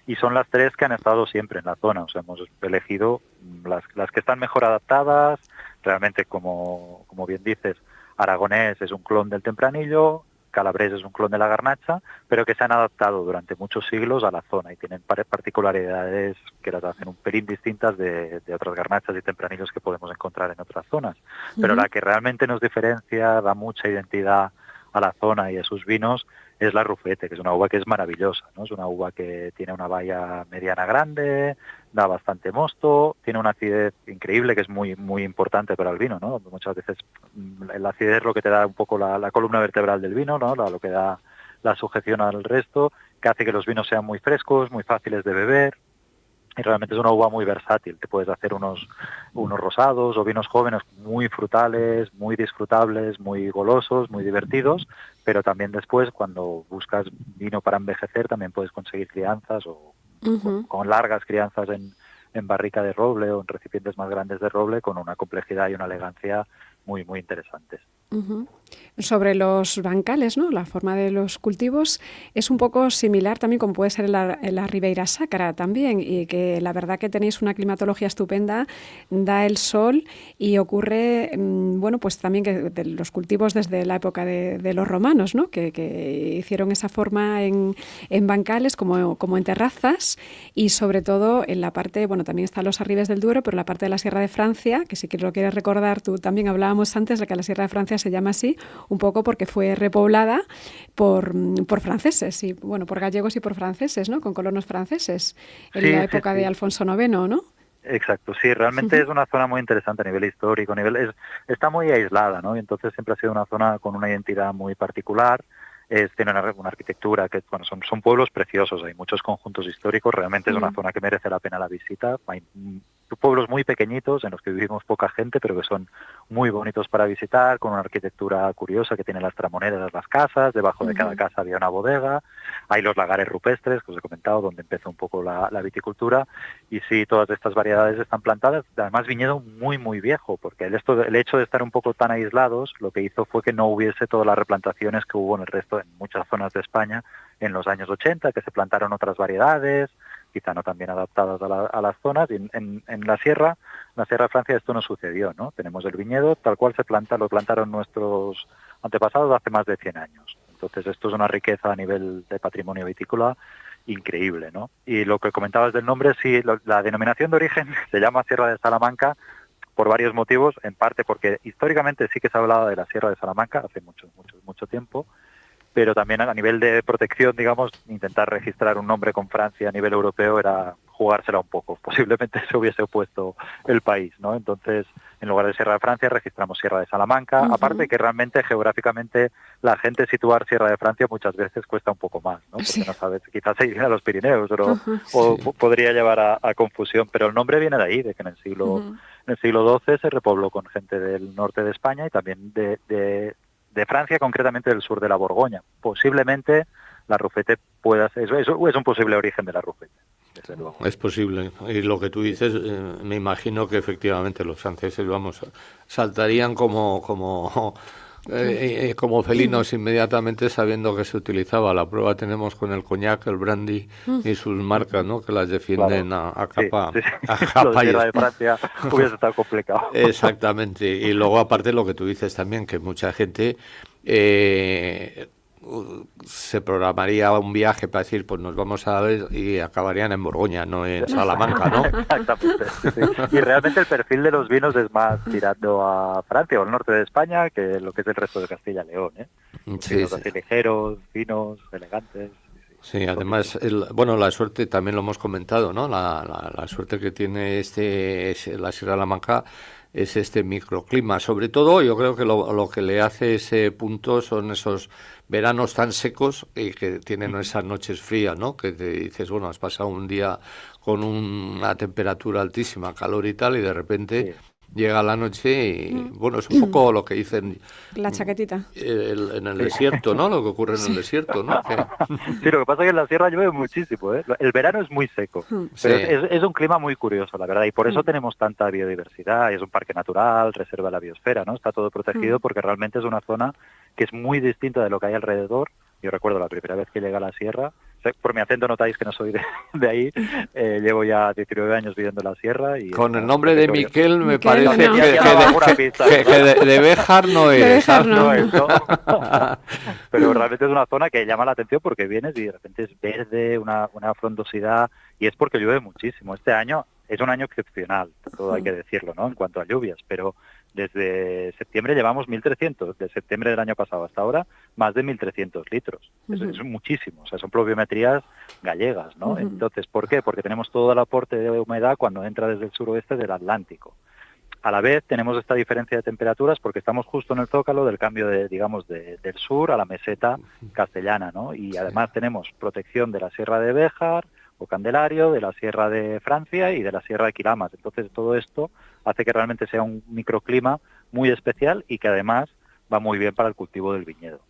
y son las tres que han estado siempre en la zona. O sea, hemos elegido las que están mejor adaptadas. Realmente, como bien dices, Aragonés es un clon del tempranillo, Calabrés es un clon de la garnacha, pero que se han adaptado durante muchos siglos a la zona y tienen particularidades que las hacen un pelín distintas de otras garnachas y tempranillos que podemos encontrar en otras zonas. Pero la que realmente nos diferencia, da mucha identidad a la zona y a sus vinos, es la Rufete, que es una uva que es maravillosa, ¿no? Es una uva que tiene una baya mediana grande, da bastante mosto, tiene una acidez increíble que es muy muy importante para el vino, ¿no? Muchas veces la acidez es lo que te da un poco la columna vertebral del vino, ¿no? Lo que da la sujeción al resto, que hace que los vinos sean muy frescos, muy fáciles de beber. Y realmente es una uva muy versátil. Te puedes hacer unos rosados o vinos jóvenes muy frutales, muy disfrutables, muy golosos, muy divertidos, pero también después, cuando buscas vino para envejecer, también puedes conseguir crianzas o con largas crianzas en barrica de roble o en recipientes más grandes de roble, con una complejidad y una elegancia muy, muy interesantes. Sobre los bancales, ¿no?, la forma de los cultivos es un poco similar también como puede ser en la Ribeira Sacra también, y que la verdad que tenéis una climatología estupenda, da el sol y ocurre, bueno, pues también que de los cultivos desde la época de los romanos, ¿no?, que hicieron esa forma en bancales como en terrazas, y sobre todo en la parte, bueno, también están los Arribes del Duero, pero la parte de la Sierra de Francia, que si que lo quieres recordar, tú también hablábamos antes de que la Sierra de Francia se llama así, un poco porque fue repoblada por franceses, y bueno, por gallegos y por franceses, ¿no?, con colonos franceses en la época de Alfonso IX, ¿no? Exacto, sí, realmente es una zona muy interesante a nivel histórico, está muy aislada, ¿no? Y entonces siempre ha sido una zona con una identidad muy particular. Tiene una arquitectura que, bueno, son pueblos preciosos, hay muchos conjuntos históricos, realmente es una zona que merece la pena la visita. Hay pueblos muy pequeñitos en los que vivimos poca gente, pero que son muy bonitos para visitar, con una arquitectura curiosa que tiene las tramoneras, las casas, debajo de cada casa había una bodega, hay los lagares rupestres, que os he comentado, donde empezó un poco la viticultura, y sí, todas estas variedades están plantadas, además viñedo muy, muy viejo, porque el hecho de estar un poco tan aislados, lo que hizo fue que no hubiese todas las replantaciones que hubo en el resto, en muchas zonas de España, en los años 80, que se plantaron otras variedades, quizá no tan bien adaptadas a las zonas, y en la Sierra de Francia esto no sucedió, ¿no? Tenemos el viñedo tal cual lo plantaron nuestros antepasados hace más de 100 años. Entonces esto es una riqueza a nivel de patrimonio vitícola increíble, ¿no? Y lo que comentabas del nombre, sí, la denominación de origen se llama Sierra de Salamanca por varios motivos, en parte porque históricamente sí que se hablaba de la Sierra de Salamanca hace mucho tiempo, pero también a nivel de protección, digamos, intentar registrar un nombre con Francia a nivel europeo era jugársela un poco. Posiblemente se hubiese opuesto el país, ¿no? Entonces, en lugar de Sierra de Francia, registramos Sierra de Salamanca. Aparte que realmente, geográficamente, la gente situar Sierra de Francia muchas veces cuesta un poco más, ¿no? Porque no sabes, quizás se iría a los Pirineos podría llevar a confusión. Pero el nombre viene de ahí, de que en el siglo XII se repobló con gente del norte de España y también de Francia, concretamente del sur de la Borgoña. Posiblemente la Rufete es un posible origen de la Rufete, desde luego. Es posible. Y lo que tú dices, me imagino que efectivamente los franceses, saltarían como felinos inmediatamente sabiendo que se utilizaba. La prueba tenemos con el coñac, el brandy y sus marcas, ¿no?, que las defienden a capa. Sí. Lo de Sierra de Francia hubiese estado complicado. Exactamente. Y luego, aparte, lo que tú dices también, que mucha gente se programaría un viaje para decir, pues nos vamos a ver, y acabarían en Borgoña, no en Salamanca, ¿no? Exactamente. Sí. Y realmente el perfil de los vinos es más tirando a Francia o al norte de España que lo que es el resto de Castilla y León, ¿eh? Vinos así ligeros, finos, elegantes. Sí, además, la suerte, también lo hemos comentado, ¿no? La suerte que tiene la Sierra de la Mancha es este microclima. Sobre todo, yo creo que lo que le hace ese punto son esos veranos tan secos y que tienen esas noches frías, ¿no? Que te dices, bueno, has pasado un día con una temperatura altísima, calor y tal, y de repente llega la noche y, bueno, es un poco lo que dicen... La chaquetita. En el desierto, ¿no? Lo que ocurre en el desierto, ¿no? Sí, lo que pasa es que en la sierra llueve muchísimo, ¿eh? El verano es muy seco, pero es un clima muy curioso, la verdad, y por eso tenemos tanta biodiversidad, y es un parque natural, reserva de la biosfera, ¿no? Está todo protegido porque realmente es una zona que es muy distinta de lo que hay alrededor. Yo recuerdo la primera vez que llegué a la sierra, por mi acento notáis que no soy de ahí, llevo ya 19 años viviendo en la sierra. Y con el nombre de Miquel me Miquel, parece no. que de Béjar no es. De Béjar no. ¿no? Pero realmente es una zona que llama la atención porque vienes y de repente es verde, una frondosidad, y es porque llueve muchísimo. Este año es un año excepcional, todo hay que decirlo, ¿no? En cuanto a lluvias, pero desde septiembre llevamos 1.300, de septiembre del año pasado hasta ahora, más de 1.300 litros. Es muchísimo, o sea, son pluviometrías gallegas, ¿no? Entonces, ¿por qué? Porque tenemos todo el aporte de humedad cuando entra desde el suroeste del Atlántico. A la vez tenemos esta diferencia de temperaturas porque estamos justo en el zócalo del cambio del sur a la meseta castellana, ¿no? Y además tenemos protección de la Sierra de Béjar o Candelario, de la Sierra de Francia y de la Sierra de Quilamas. Entonces todo esto hace que realmente sea un microclima muy especial y que además va muy bien para el cultivo del viñedo.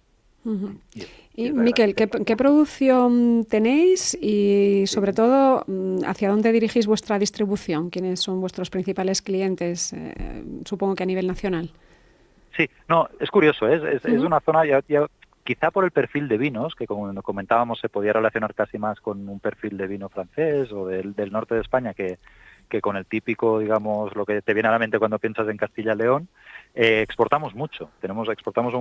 Y Miquel, ¿qué producción tenéis y sobre todo hacia dónde dirigís vuestra distribución? ¿Quiénes son vuestros principales clientes, supongo que a nivel nacional? Sí, no, es curioso, es una zona ya quizá por el perfil de vinos, que como comentábamos se podía relacionar casi más con un perfil de vino francés o del norte de España que con el típico, digamos, lo que te viene a la mente cuando piensas en Castilla y León. Exportamos mucho, exportamos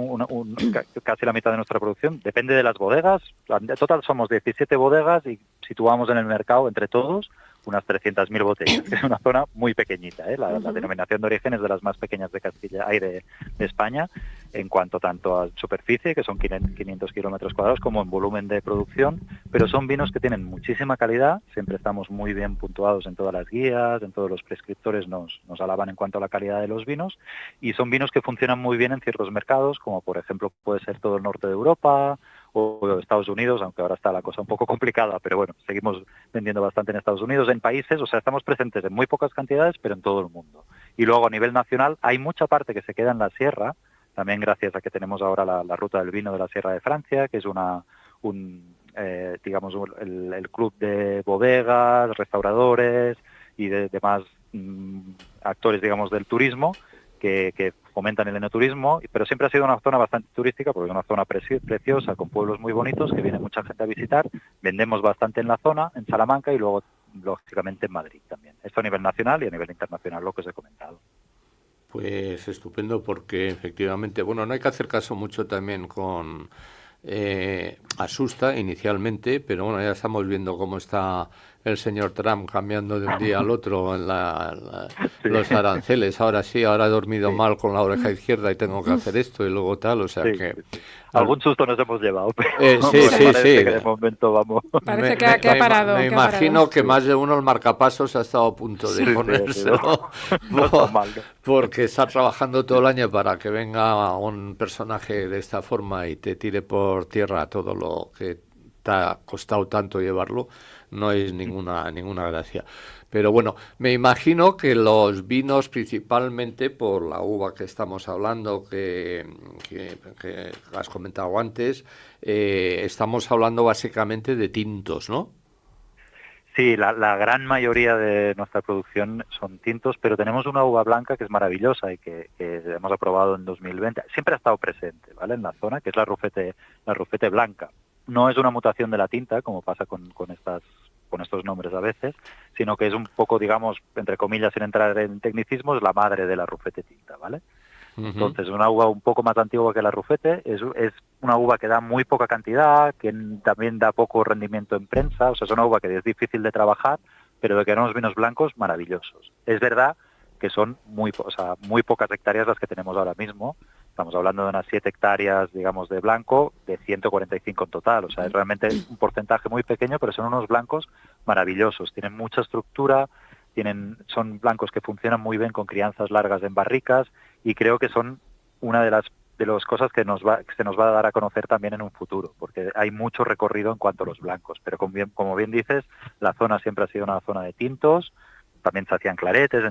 casi la mitad de nuestra producción, depende de las bodegas. En total somos 17 bodegas y situamos en el mercado entre todos unas 300.000 botellas, que es una zona muy pequeñita, ¿eh? La denominación de origen es de las más pequeñas de Castilla y de España, en cuanto tanto a superficie, que son 500 kilómetros cuadrados, como en volumen de producción, pero son vinos que tienen muchísima calidad, siempre estamos muy bien puntuados en todas las guías, en todos los prescriptores nos alaban en cuanto a la calidad de los vinos, y son vinos que funcionan muy bien en ciertos mercados, como por ejemplo puede ser todo el norte de Europa, o Estados Unidos, aunque ahora está la cosa un poco complicada, pero bueno, seguimos vendiendo bastante en Estados Unidos, en países, o sea, estamos presentes en muy pocas cantidades, pero en todo el mundo. Y luego a nivel nacional hay mucha parte que se queda en la sierra, también gracias a que tenemos ahora la ruta del vino de la Sierra de Francia, que es el club de bodegas, restauradores y de demás actores, digamos, del turismo, que fomentan el enoturismo, pero siempre ha sido una zona bastante turística porque es una zona preciosa, con pueblos muy bonitos que viene mucha gente a visitar. Vendemos bastante en la zona, en Salamanca y luego, lógicamente, en Madrid también. Esto a nivel nacional y a nivel internacional, lo que os he comentado. Pues estupendo porque efectivamente, bueno, no hay que hacer caso mucho también con... asusta inicialmente, pero bueno, ya estamos viendo cómo está el señor Trump cambiando de un día al otro en los aranceles. Ahora sí, ahora he dormido mal con la oreja izquierda y tengo que hacer esto y luego tal, o sea que... Algún susto nos hemos llevado, pero sí. Que de momento vamos... Parece que ha parado. Me imagino que más de uno el marcapasos ha estado a punto de ponérselo. No está mal, ¿no? Porque está trabajando todo el año para que venga un personaje de esta forma y te tire por tierra todo lo que te ha costado tanto llevarlo, no es ninguna gracia. Pero bueno, me imagino que los vinos, principalmente por la uva que estamos hablando, que has comentado antes, estamos hablando básicamente de tintos, ¿no? Sí, la gran mayoría de nuestra producción son tintos, pero tenemos una uva blanca que es maravillosa y que hemos aprobado en 2020. Siempre ha estado presente, ¿vale? En la zona, que es la rufete blanca. No es una mutación de la tinta, como pasa con estos nombres a veces, sino que es un poco, digamos, entre comillas, sin entrar en tecnicismos, la madre de la rufete tinta, ¿vale? Entonces, una uva un poco más antigua que la rufete, es una uva que da muy poca cantidad, que también da poco rendimiento en prensa, o sea, es una uva que es difícil de trabajar, pero de que tenemos vinos blancos maravillosos. Es verdad que son muy pocas hectáreas las que tenemos ahora mismo. Estamos hablando de unas 7 hectáreas, digamos, de blanco, de 145 en total. O sea, es realmente un porcentaje muy pequeño, pero son unos blancos maravillosos. Tienen mucha estructura, son blancos que funcionan muy bien con crianzas largas en barricas, y creo que son una de las cosas que se nos va a dar a conocer también en un futuro, porque hay mucho recorrido en cuanto a los blancos. Pero como bien dices, la zona siempre ha sido una zona de tintos, también se hacían claretes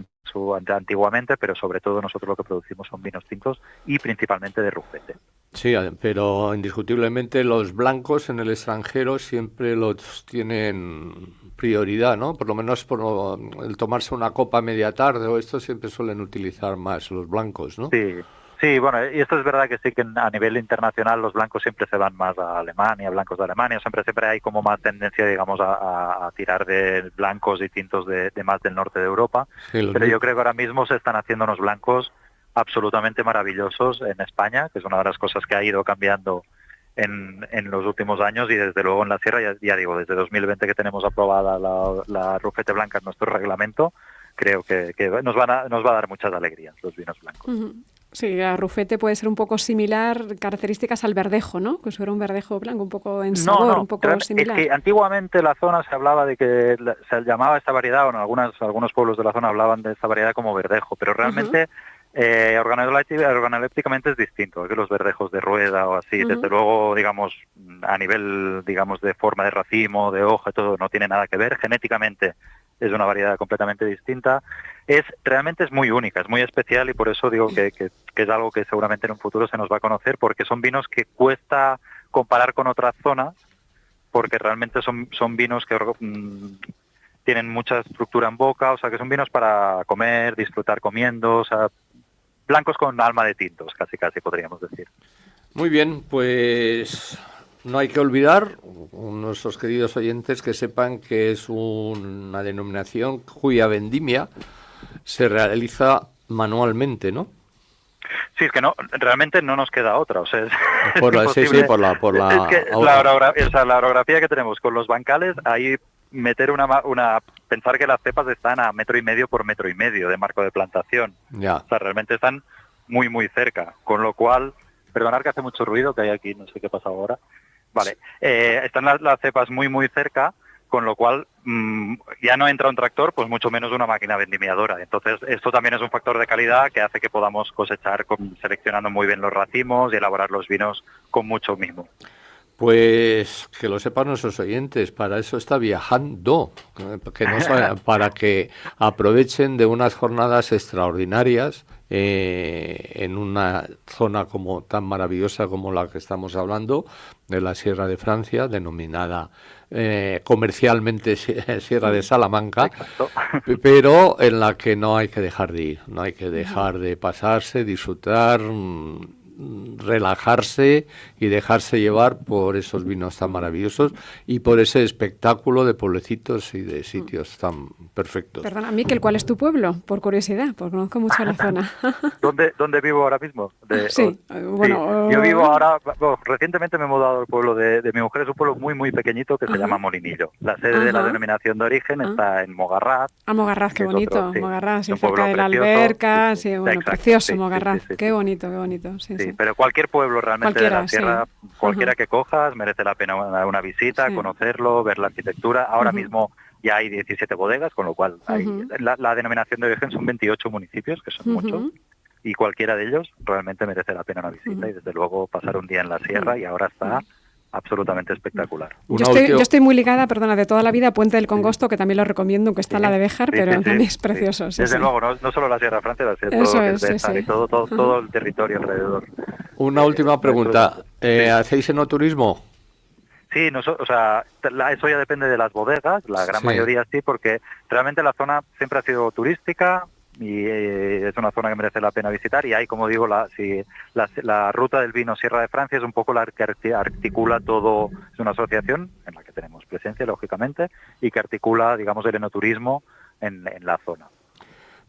antiguamente, pero sobre todo nosotros lo que producimos son vinos tintos y principalmente de Rufete. Sí, pero indiscutiblemente los blancos en el extranjero siempre los tienen prioridad, ¿no? Por lo menos por el tomarse una copa a media tarde o esto siempre suelen utilizar más los blancos, ¿no? Sí, bueno, y esto es verdad que sí que a nivel internacional los blancos siempre se van más a Alemania, blancos de Alemania, siempre hay como más tendencia, digamos, a tirar de blancos y tintos de más del norte de Europa, sí, pero yo creo que ahora mismo se están haciendo unos blancos absolutamente maravillosos en España, que es una de las cosas que ha ido cambiando en los últimos años, y desde luego en la sierra, ya digo, desde 2020 que tenemos aprobada la Rufete Blanca en nuestro reglamento, creo que nos va a dar muchas alegrías los vinos blancos. Uh-huh. Sí, la Rufete puede ser un poco similar, características al verdejo, ¿no? Que fuera un verdejo blanco, un poco en sabor, un poco similar. Es que antiguamente la zona se hablaba de que se llamaba esta variedad, o algunos pueblos de la zona hablaban de esta variedad como verdejo, pero realmente organolépticamente es distinto que los verdejos de rueda o así. Desde luego, digamos, a nivel, digamos, de forma de racimo, de hoja, todo no tiene nada que ver. Genéticamente es una variedad completamente distinta. Realmente es muy única, es muy especial, y por eso digo que es algo que seguramente en un futuro se nos va a conocer, porque son vinos que cuesta comparar con otras zonas, porque realmente son vinos que tienen mucha estructura en boca, o sea, que son vinos para comer, disfrutar comiendo, o sea, blancos con alma de tintos, casi podríamos decir. Muy bien, pues no hay que olvidar, nuestros queridos oyentes, que sepan que es una denominación cuya vendimia se realiza manualmente, ¿no? Sí, es que realmente no nos queda otra, o sea, por la orografía que tenemos con los bancales, ahí pensar que las cepas están a 1,5 metros por 1,5 metros de marco de plantación. Ya. O sea, realmente están muy, muy cerca, con lo cual, perdonad que hace mucho ruido que hay aquí, no sé qué pasa ahora. Vale, están las cepas muy, muy cerca, con lo cual ya no entra un tractor, pues mucho menos una máquina vendimiadora. Entonces, esto también es un factor de calidad que hace que podamos cosechar seleccionando muy bien los racimos y elaborar los vinos con mucho mimo. Pues que lo sepan nuestros oyentes, para eso está Viajando, para que aprovechen de unas jornadas extraordinarias en una zona tan maravillosa como la que estamos hablando, de la Sierra de Francia, denominada comercialmente Sierra de Salamanca. Exacto. Pero en la que no hay que dejar de ir, no hay que dejar de pasarse, disfrutar, relajarse y dejarse llevar por esos vinos tan maravillosos y por ese espectáculo de pueblecitos y de sitios tan perfectos. Perdona, Miquel, ¿cuál es tu pueblo? Por curiosidad, porque conozco mucho la zona. ¿Dónde vivo ahora mismo? Bueno, yo vivo ahora, recientemente me he mudado al pueblo de mi mujer, es un pueblo muy, muy pequeñito que se llama Molinillo. La sede de la denominación de origen está en Mogarraz. Mogarraz, qué bonito. Mogarraz, sí, cerca de la alberca, sí, bueno, exacto, precioso Mogarraz, qué bonito, sí. Sí, pero cualquier pueblo realmente de la sierra, cualquiera que cojas, merece la pena una visita, conocerlo, ver la arquitectura. Ahora mismo ya hay 17 bodegas, con lo cual la denominación de origen son 28 municipios, que son muchos, y cualquiera de ellos realmente merece la pena una visita, y desde luego pasar un día en la sierra, y ahora está absolutamente espectacular. Yo estoy muy ligada, de toda la vida a Puente del Congosto, que también lo recomiendo, que está la de Béjar, pero también es precioso. Desde luego, no solo la Sierra de Francia, todo lo que es Béjar y todo el territorio alrededor. Una última pregunta, ¿hacéis enoturismo? Sí, eso ya depende de las bodegas, la gran mayoría sí, porque realmente la zona siempre ha sido turística, y es una zona que merece la pena visitar, y hay, como digo, la ruta del vino Sierra de Francia es un poco la que articula todo, es una asociación en la que tenemos presencia, lógicamente, y que articula, digamos, el enoturismo en la zona.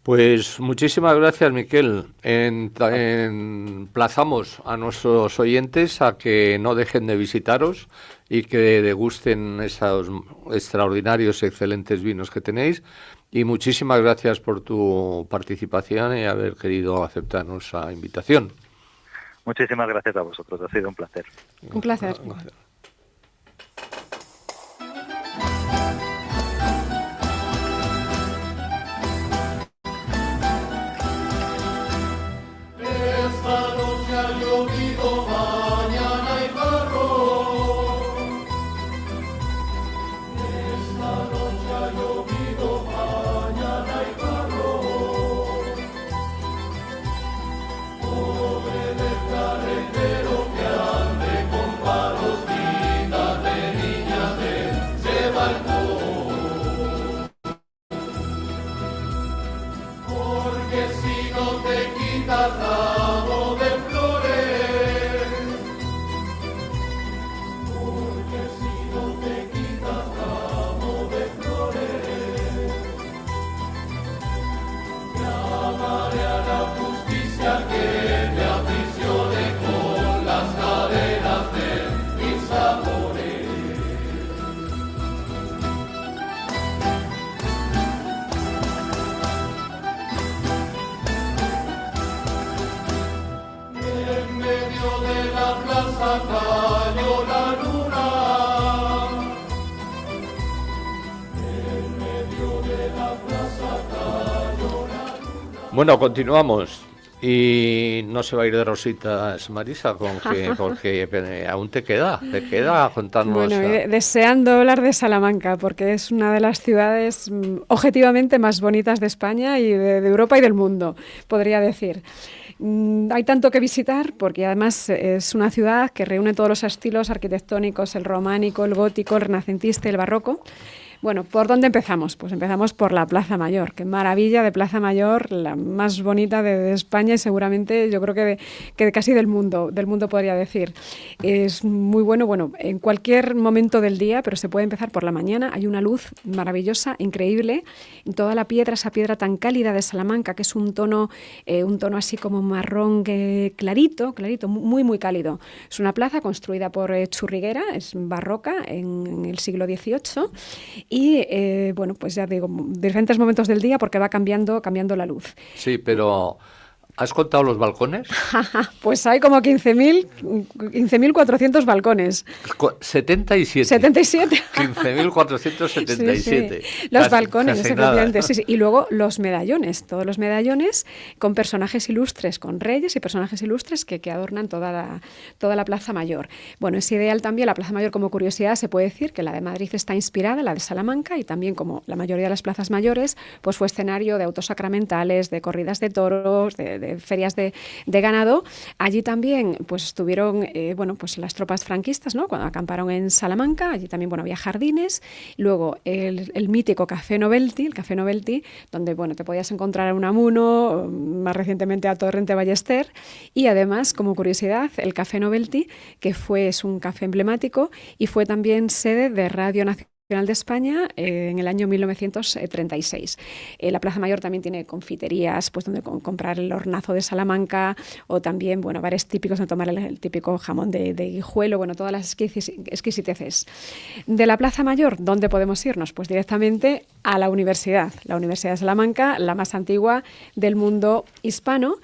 Pues muchísimas gracias, Miquel. Emplazamos a nuestros oyentes a que no dejen de visitaros y que degusten esos extraordinarios y excelentes vinos que tenéis. Y muchísimas gracias por tu participación y haber querido aceptar nuestra invitación. Muchísimas gracias a vosotros, ha sido un placer. Un placer. Bueno, continuamos. Y no se va a ir de rositas, Marisa, porque aún te queda contarnos. Bueno, deseando hablar de Salamanca, porque es una de las ciudades objetivamente más bonitas de España y de Europa y del mundo, podría decir. Hay tanto que visitar porque además es una ciudad que reúne todos los estilos arquitectónicos, el románico, el gótico, el renacentista y el barroco. Bueno, ¿por dónde empezamos? Pues empezamos por la Plaza Mayor. Qué maravilla de Plaza Mayor, la más bonita de España y seguramente yo creo que de casi del mundo podría decir. Es muy bueno, en cualquier momento del día, pero se puede empezar por la mañana. Hay una luz maravillosa, increíble, en toda la piedra, esa piedra tan cálida de Salamanca, que es un tono así como marrón clarito, muy, muy cálido. Es una plaza construida por Churriguera, es barroca en el siglo XVIII. Y, pues ya digo, diferentes momentos del día porque va cambiando la luz. Sí, pero ¿has contado los balcones? Pues hay como 15.400 balcones. 77. 77. 15.477. Sí. Los balcones, efectivamente. Sí. Y luego los medallones, todos los medallones con personajes ilustres, con reyes y personajes ilustres que adornan toda la Plaza Mayor. Bueno, es ideal también la Plaza Mayor como curiosidad. Se puede decir que la de Madrid está inspirada en la de Salamanca y también como la mayoría de las plazas mayores, pues fue escenario de autos sacramentales, de corridas de toros, de ferias de ganado. Allí también pues estuvieron pues las tropas franquistas, ¿no? Cuando acamparon en Salamanca. Allí también había jardines. Luego el mítico Café Novelty, donde te podías encontrar a Unamuno, más recientemente a Torrente Ballester, y además, como curiosidad, el Café Novelty, que es un café emblemático y fue también sede de Radio Nacional de España en el año 1936. La Plaza Mayor también tiene confiterías, pues donde comprar el hornazo de Salamanca, o también, bares típicos donde tomar el típico jamón de Guijuelo, todas las exquisiteces. De la Plaza Mayor, ¿dónde podemos irnos? Pues directamente a la Universidad de Salamanca, la más antigua del mundo hispano,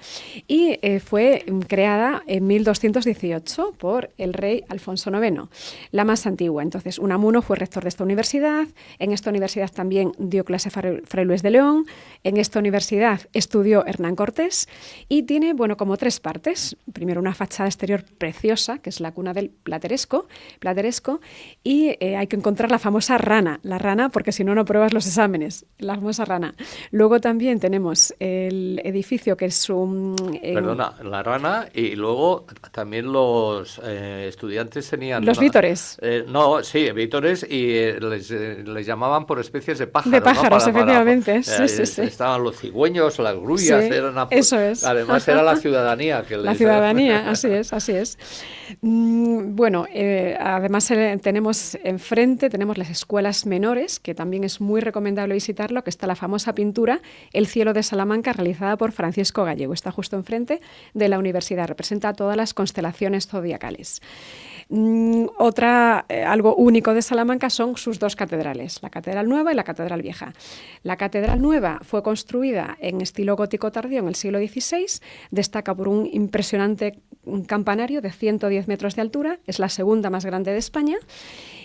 y fue creada en 1218 por el rey Alfonso IX, la más antigua. Entonces, Unamuno fue rector de esta universidad. En esta universidad también dio clase Fray Luis de León. En esta universidad estudió Hernán Cortés y tiene, como tres partes. Primero, una fachada exterior preciosa, que es la cuna del plateresco, y hay que encontrar la famosa rana, porque si no, no pruebas los exámenes, la famosa rana. Luego también tenemos el edificio que es un... Perdona, la rana, y luego también los estudiantes tenían... Los vítores. Vítores, y les llamaban por especies de pájaros. De pájaros, ¿no? Efectivamente. Sí. Estaban los cigüeños, las grullas. Sí, eso es. Además era la ciudadanía. La ciudadanía, así es. Además tenemos enfrente, las escuelas menores, que también es muy recomendable visitarlo, que está la famosa pintura El cielo de Salamanca, realizada por Francisco Gallego. Está justo enfrente de la universidad, representa todas las constelaciones zodiacales. Algo único de Salamanca son sus dos catedrales, la Catedral Nueva y la Catedral Vieja. La Catedral Nueva fue construida en estilo gótico tardío en el siglo XVI, destaca por un impresionante campanario de 110 metros de altura, es la segunda más grande de España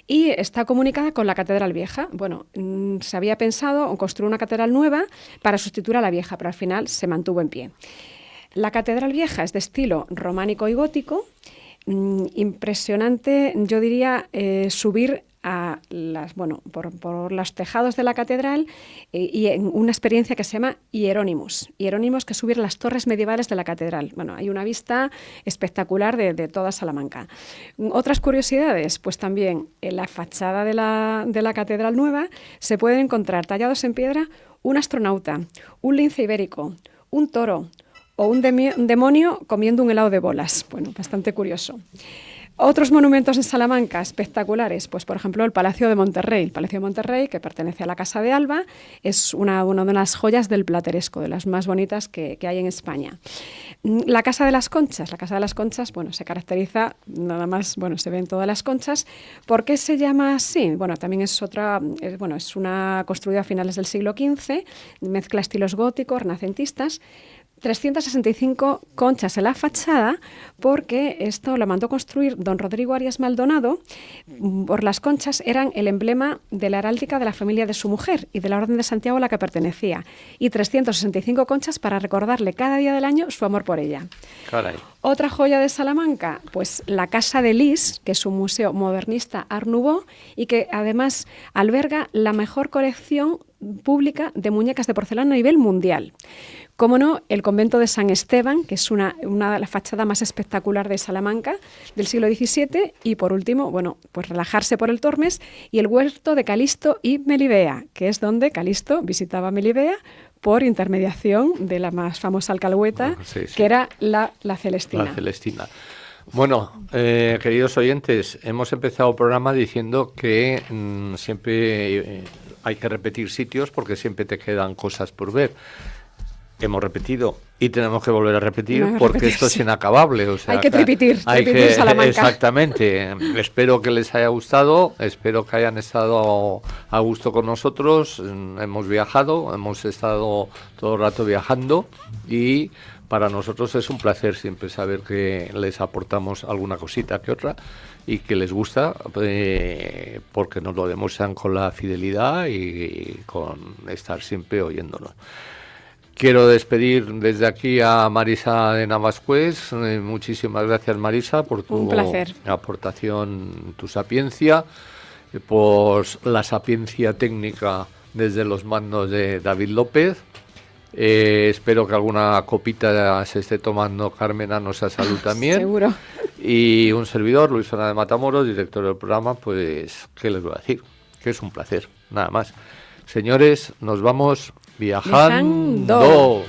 y está comunicada con la Catedral Vieja. Se había pensado en construir una catedral nueva para sustituir a la vieja, pero al final se mantuvo en pie. La Catedral Vieja es de estilo románico y gótico. Impresionante, yo diría, subir a por los tejados de la catedral y en una experiencia que se llama Hieronymus, que es subir las torres medievales de la catedral. Hay una vista espectacular de toda Salamanca. Otras curiosidades, pues también en la fachada de la catedral nueva se pueden encontrar tallados en piedra un astronauta, un lince ibérico, un toro o un demonio comiendo un helado de bolas. Bastante curioso. Otros monumentos en Salamanca espectaculares, pues por ejemplo el Palacio de Monterrey. El Palacio de Monterrey, que pertenece a la Casa de Alba, es una de las joyas del plateresco, de las más bonitas que hay en España. La Casa de las Conchas. La Casa de las Conchas, se caracteriza, nada más, se ven todas las conchas. ¿Por qué se llama así? También es una construida a finales del siglo XV, mezcla estilos góticos, renacentistas, 365 conchas en la fachada, porque esto lo mandó construir don Rodrigo Arias Maldonado. Por las conchas eran el emblema de la heráldica de la familia de su mujer y de la Orden de Santiago a la que pertenecía. Y 365 conchas para recordarle cada día del año su amor por ella. Caray. Otra joya de Salamanca, pues la Casa de Lis, que es un museo modernista Art Nouveau y que además alberga la mejor colección pública de muñecas de porcelana a nivel mundial. Cómo no, el convento de San Esteban, que es una de las fachadas más espectacular de Salamanca del siglo XVII. Y por último, bueno, pues relajarse por el Tormes y el huerto de Calisto y Melibea, que es donde Calisto visitaba Melibea por intermediación de la más famosa alcahueta, que era la Celestina. La Celestina. Bueno, queridos oyentes, hemos empezado el programa diciendo que siempre hay que repetir sitios porque siempre te quedan cosas por ver. Hemos repetido y tenemos que volver a repetir porque esto es inacabable. O sea, hay que repetir Salamanca. Exactamente. Espero que les haya gustado, espero que hayan estado a gusto con nosotros. Hemos viajado, hemos estado todo el rato viajando y para nosotros es un placer siempre saber que les aportamos alguna cosita que otra y que les gusta, porque nos lo demuestran con la fidelidad y con estar siempre oyéndonos. Quiero despedir desde aquí a Marisa de Navascués. Muchísimas gracias, Marisa, por tu aportación, tu sapiencia, por la sapiencia técnica desde los mandos de David López. Espero que alguna copita se esté tomando Carmen a nuestra salud también. Seguro. Y un servidor, Luis Fernández Matamoros, director del programa, pues, ¿qué les voy a decir? Que es un placer, nada más. Señores, nos vamos viajando.